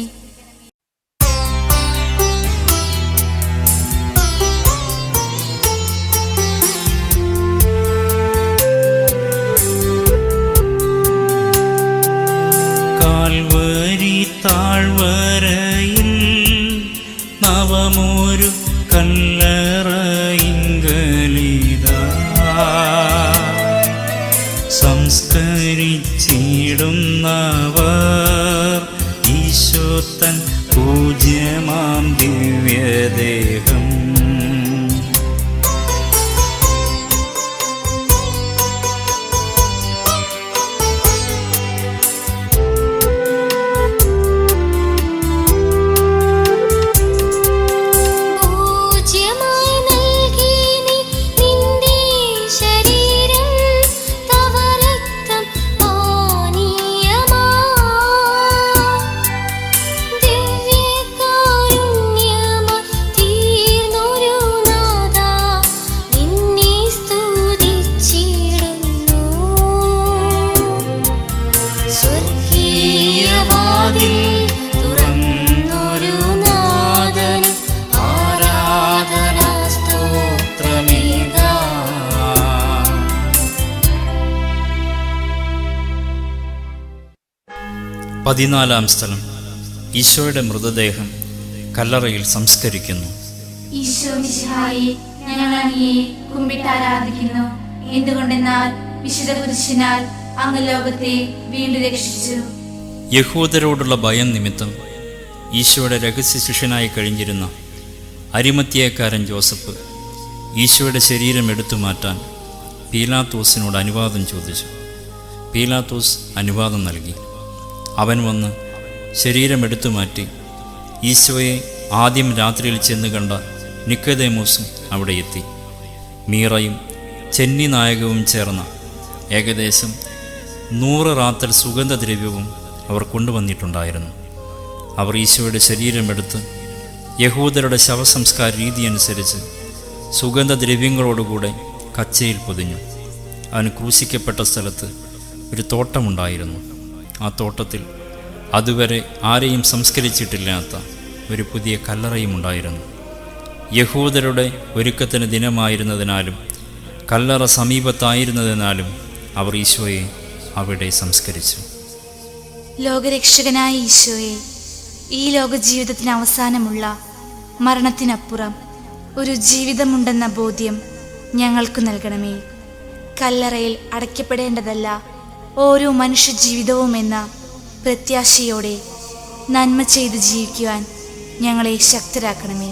കാൽവരി താഴ്വരയിൽ നവമൊരു കല്ലറയിങ്കലിതാ സംസ്കരിച്ചിടുന്നവർ ഈശോ തൻ പൂജ്യമാം ദിവ്യദേഹം. തുറന്നൊരു നാഥന് ആരാധനാ സ്തോത്രമേകാം. 14-ാം സ്ഥലം. ഈശോയുടെ മൃതദേഹം കല്ലറയിൽ സംസ്കരിക്കുന്നു. ഈശോ മിശിഹായെ, ഞങ്ങൾ അങ്ങയെ കുമ്പിട്ട് ആരാധിക്കുന്നു. എന്തുകൊണ്ടെന്നാൽ വിശുദ്ധ കുരിശിനാൽ അങ്ങ് ലോകത്തെ വീണ്ടും രക്ഷിച്ചു. യഹൂദരോടുള്ള ഭയം നിമിത്തം ഈശോയുടെ രഹസ്യ ശിഷ്യനായി കഴിഞ്ഞിരുന്ന അരിമത്യേക്കാരൻ ജോസഫ് ഈശോയുടെ ശരീരം എടുത്തു മാറ്റാൻ പീലാത്തോസിനോട് അനുവാദം ചോദിച്ചു. പീലാത്തോസ് അനുവാദം നൽകി. അവൻ വന്ന് ശരീരം എടുത്തു മാറ്റി. ഈശോയെ ആദ്യം രാത്രിയിൽ ചെന്ന് കണ്ട നിക്കോദേമോസും അവിടെ എത്തി. മീറയും ചെന്നി നായകവും ചേർന്ന ഏകദേശം 100 റാത്തൽ സുഗന്ധദ്രവ്യവും അവർ കൊണ്ടുവന്നിട്ടുണ്ടായിരുന്നു. അവർ ഈശോയുടെ ശരീരമെടുത്ത് യഹൂദരുടെ ശവസംസ്കാര രീതി അനുസരിച്ച് സുഗന്ധദ്രവ്യങ്ങളോടുകൂടെ കച്ചയിൽ പൊതിഞ്ഞു. അവൻ ക്രൂശിക്കപ്പെട്ട സ്ഥലത്ത് ഒരു തോട്ടമുണ്ടായിരുന്നു. ആ തോട്ടത്തിൽ അതുവരെ ആരെയും സംസ്കരിച്ചിട്ടില്ലാത്ത ഒരു പുതിയ കല്ലറയും ഉണ്ടായിരുന്നു. യഹൂദരുടെ ഒരുക്കത്തിന് ദിനമായിരുന്നതിനാലും കല്ലറ സമീപത്തായിരുന്നതിനാലും അവർ ഈശോയെ അവിടെ സംസ്കരിച്ചു. ലോകരക്ഷകനായ ഈശോയെ, ഈ ലോക ജീവിതത്തിന് അവസാനമുള്ള മരണത്തിനപ്പുറം ഒരു ജീവിതമുണ്ടെന്ന ബോധ്യം ഞങ്ങൾക്ക് നൽകണമേ. കല്ലറയിൽ അടയ്ക്കപ്പെടേണ്ടതല്ല ഓരോ മനുഷ്യജീവിതവും എന്ന പ്രത്യാശയോടെ നന്മ ചെയ്ത് ജീവിക്കുവാൻ ഞങ്ങളെ ശക്തരാക്കണമേ.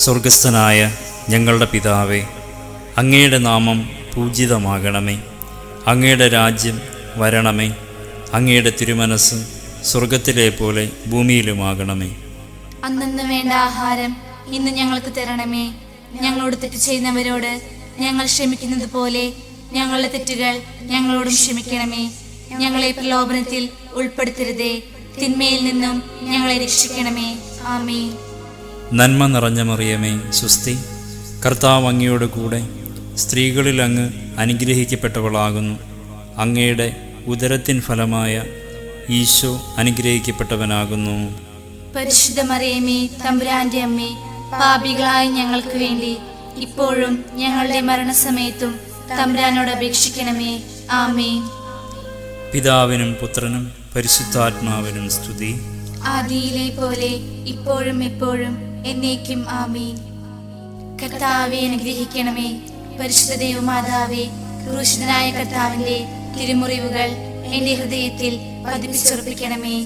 സ്വർഗസ്ഥനായ ഞങ്ങളുടെ പിതാവേ, അങ്ങയുടെ നാമം പൂജിതമാകണമേ. അങ്ങയുടെ രാജ്യം വരണമേ. അങ്ങയുടെ തിരുമനസ് സ്വർഗത്തിലെ പോലെ ഭൂമിയിലുമാകണമേ. അന്നന്ന് വേണ്ട ആഹാരം ഇന്ന് ഞങ്ങൾക്ക് തരണമേ. ഞങ്ങളോട് തെറ്റ് ചെയ്യുന്നവരോട് ഞങ്ങൾ ക്ഷമിക്കുന്നത് പോലെ ഞങ്ങളുടെ തെറ്റുകൾ ഞങ്ങളോടും ക്ഷമിക്കണമേ. ഞങ്ങളെ പ്രലോഭനത്തിൽ ഉൾപ്പെടുത്തരുതേ, തിന്മയിൽ നിന്നും ഞങ്ങളെ രക്ഷിക്കണമേ. ആമേൻ. നന്മ നിറഞ്ഞ മറിയമേ, സ്വസ്തി. കർത്താവ് അങ്ങയോട് കൂടെ സ്ത്രീകളിൽ അങ്ങ് അനുഗ്രഹിക്കപ്പെട്ടവളാകുന്നു. അങ്ങയുടെ ഉദരത്തിൻ ഫലമായ ഈശോ അനുഗ്രഹിക്കപ്പെട്ടവനാകുന്നു. പരിശുദ്ധ മറിയമേ, തമ്പുരാന്റെ അമ്മേ, പാപികളായ ഞങ്ങൾക്ക് വേണ്ടി ഇപ്പോഴും ഞങ്ങളുടെ മരണസമയത്തും തമ്പുരാനോട് അപേക്ഷിക്കണമേ. ആമേൻ. പിതാവിനും പുത്രനും പരിശുദ്ധാത്മാവിനും സ്തുതി. ആദിയിലെ പോലെ ഇപ്പോഴും എപ്പോഴും എന്നേക്കും ആമേൻ. കർത്താവെ അനുഗ്രഹിക്കണമേ. പരിശുദ്ധ ദൈവമാതാവേ, ക്രൂശിതനായ കർത്താവിന്റെ തിരുമുറിവുകൾ എന്റെ ഹൃദയത്തിൽ പതിപ്പിച്ചുറപ്പിക്കണമേ.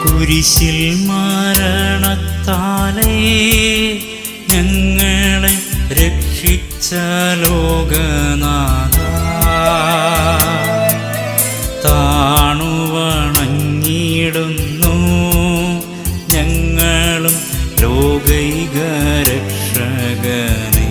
കുരിശിൽ മരണത്താലേ ഞങ്ങളെ രക്ഷിച്ച ലോകനാഥ, താണുവണങ്ങിടുന്നു ഞങ്ങളും ലോകൈക രക്ഷകനേ.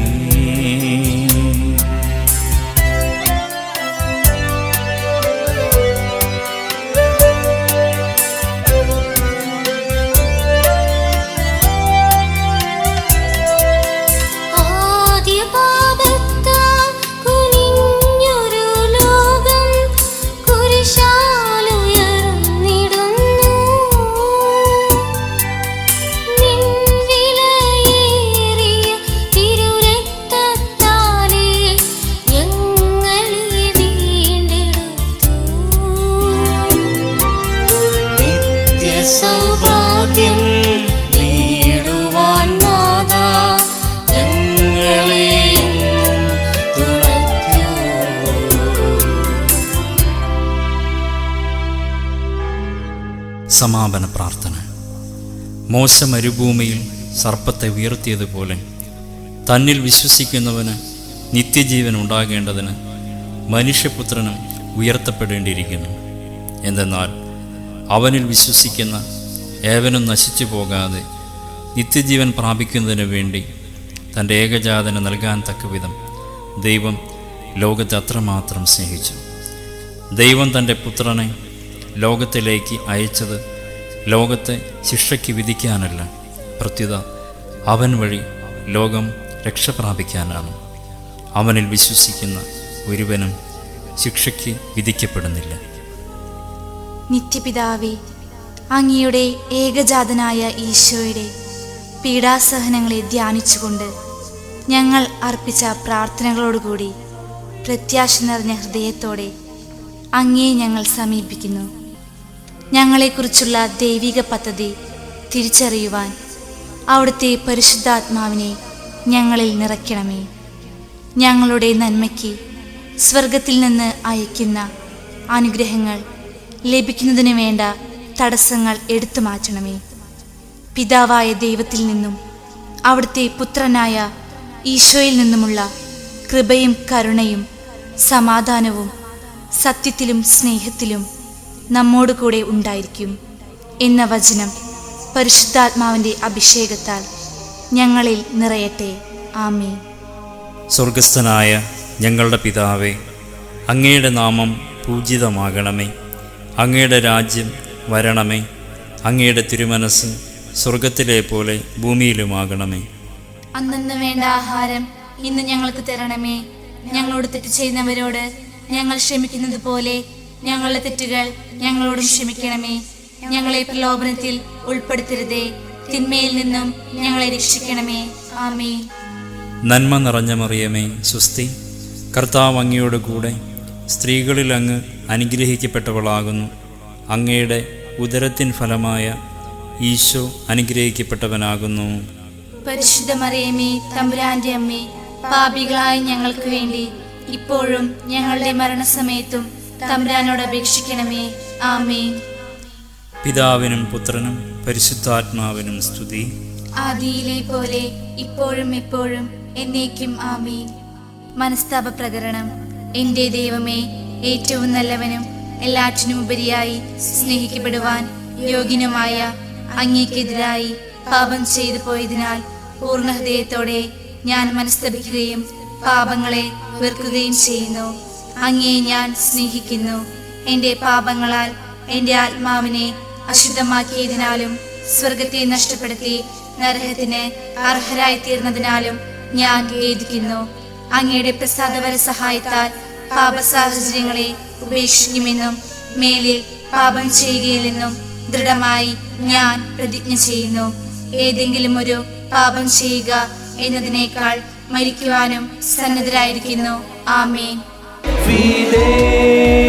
സൗഭാഗ്യം നേടുവാൻ നാഥാ ഞങ്ങളെ തുണയ്ക്കൂ. സമാപന പ്രാർത്ഥന. മോശ മരുഭൂമിയിൽ സർപ്പത്തെ ഉയർത്തിയതുപോലെ തന്നിൽ വിശ്വസിക്കുന്നവന് നിത്യജീവൻ ഉണ്ടാകേണ്ടതിന് മനുഷ്യപുത്രനും ഉയർത്തപ്പെടേണ്ടിയിരിക്കുന്നു. എന്തെന്നാൽ അവനിൽ വിശ്വസിക്കുന്ന ഏവനും നശിച്ചു പോകാതെ നിത്യജീവൻ പ്രാപിക്കുന്നതിന് വേണ്ടി തൻ്റെ ഏകജാതന് നൽകാൻ തക്കവിധം ദൈവം ലോകത്തെ അത്രമാത്രം സ്നേഹിച്ചു. ദൈവം തൻ്റെ പുത്രനെ ലോകത്തിലേക്ക് അയച്ചത് ലോകത്തെ ശിക്ഷയ്ക്ക് വിധിക്കാനല്ല, പ്രത്യുത അവൻ വഴി ലോകം രക്ഷ പ്രാപിക്കാനാണ്. അവനിൽ വിശ്വസിക്കുന്ന ഒരുവനും ശിക്ഷയ്ക്ക് വിധിക്കപ്പെടുന്നില്ല. നിത്യപിതാവേ, അങ്ങയുടെ ഏകജാതനായ ഈശോയുടെ പീഡാസഹനങ്ങളെ ധ്യാനിച്ചുകൊണ്ട് ഞങ്ങൾ അർപ്പിച്ച പ്രാർത്ഥനകളോടുകൂടി പ്രത്യാശ നിറഞ്ഞ ഹൃദയത്തോടെ അങ്ങയെ ഞങ്ങൾ സമീപിക്കുന്നു. ഞങ്ങളെക്കുറിച്ചുള്ള ദൈവിക പദ്ധതി തിരിച്ചറിയുവാൻ അവിടുത്തെ പരിശുദ്ധാത്മാവിനെ ഞങ്ങളിൽ നിറയ്ക്കണമേ. ഞങ്ങളുടെ നന്മയ്ക്ക് സ്വർഗത്തിൽ നിന്ന് അയക്കുന്ന അനുഗ്രഹങ്ങൾ ലഭിക്കുന്നതിന് വേണ്ട തടസ്സങ്ങൾ എടുത്തു മാറ്റണമേ. പിതാവായ ദൈവത്തിൽ നിന്നും അവിടുത്തെ പുത്രനായ ഈശോയിൽ നിന്നുമുള്ള കൃപയും കരുണയും സമാധാനവും സത്യത്തിലും സ്നേഹത്തിലും നമ്മോട് കൂടെ ഉണ്ടായിരിക്കും എന്ന വചനം പരിശുദ്ധാത്മാവിൻ്റെ അഭിഷേകത്താൽ ഞങ്ങളിൽ നിറയട്ടെ. ആമേൻ. സ്വർഗസ്ഥനായ ഞങ്ങളുടെ പിതാവേ, അങ്ങയുടെ നാമം പൂജിതമാകണമേ. അങ്ങയുടെ രാജ്യം വരണമേ. അങ്ങയുടെ തിരുമനസ് സ്വർഗത്തിലെ പോലെ ഭൂമിയിലുമാകണമേ. അന്നന്ന് വേണ്ട ആഹാരം ഇന്ന് ഞങ്ങൾക്ക് തരണമേ. ഞങ്ങളോട് തെറ്റ് ചെയ്യുന്നവരോട് ഞങ്ങൾ ക്ഷമിക്കുന്നത് പോലെ ഞങ്ങളുടെ തെറ്റുകൾ ഞങ്ങളോടും ക്ഷമിക്കണമേ. ഞങ്ങളെ പ്രലോഭനത്തിൽ ഉൾപ്പെടുത്തരുതേ, തിന്മയിൽ നിന്നും ഞങ്ങളെ രക്ഷിക്കണമേ. ആമേൻ. നന്മ നിറഞ്ഞ മറിയമേ, സ്വസ്തി. കർത്താവ് അങ്ങയോട് കൂടെ സ്ത്രീകളിൽ അങ്ങ് അനുഗ്രഹിക്കപ്പെട്ടവളാകുന്നു. അങ്ങയുടെ ഉദരത്തിൻ ഫലമായ ഈശോ അനുഗ്രഹിക്കപ്പെട്ടവനാകുന്നു. പരിശുദ്ധ മറിയമേ, തമ്പുരാന്റെ അമ്മേ, പാപികളായ ഞങ്ങൾക്ക് വേണ്ടി ഇപ്പോഴും ഞങ്ങളുടെ മരണസമയത്തും തമ്പുരാനോട് അപേക്ഷിക്കണമേ. ആമേൻ. പിതാവിനും പുത്രനും പരിശുദ്ധാത്മാവിനും സ്തുതി. ആദിയിലെ പോലെ ഇപ്പോഴും എപ്പോഴും എന്നേക്കും ആമേൻ. മനസ്താപ പ്രകരണം. എൻ്റെ ദൈവമേ, ഏറ്റവും നല്ലവനും എല്ലാറ്റിനും ഉപരിയായി സ്നേഹിക്കപ്പെടുവാൻ യോഗ്യനുമായ അങ്ങേക്കെതിരായി പാപം ചെയ്തു പോയതിനാൽ പൂർണ്ണ ഹൃദയത്തോടെ ഞാൻ മനസ്തപിക്കുകയും പാപങ്ങളെ വെറുക്കുകയും ചെയ്യുന്നു. അങ്ങയെ ഞാൻ സ്നേഹിക്കുന്നു. എൻ്റെ പാപങ്ങളാൽ എൻ്റെ ആത്മാവിനെ അശുദ്ധമാക്കിയതിനാലും സ്വർഗത്തെ നഷ്ടപ്പെടുത്തി നരകത്തിന് അർഹരായി തീർന്നതിനാലും ഞാൻ ഖേദിക്കുന്നു. അങ്ങയുടെ പ്രസാദപര സഹായത്താൽ പാപ സാഹചര്യങ്ങളെ ഉപേക്ഷിക്കുമെന്നും മേലിൽ പാപം ചെയ്യുകയില്ലെന്നും ദൃഢമായി ഞാൻ പ്രതിജ്ഞ ചെയ്യുന്നു. ഏതെങ്കിലും ഒരു പാപം ചെയ്യുക എന്നതിനേക്കാൾ മരിക്കുവാനും സന്നദ്ധരായിരിക്കുന്നു. ആമേൻ. Fide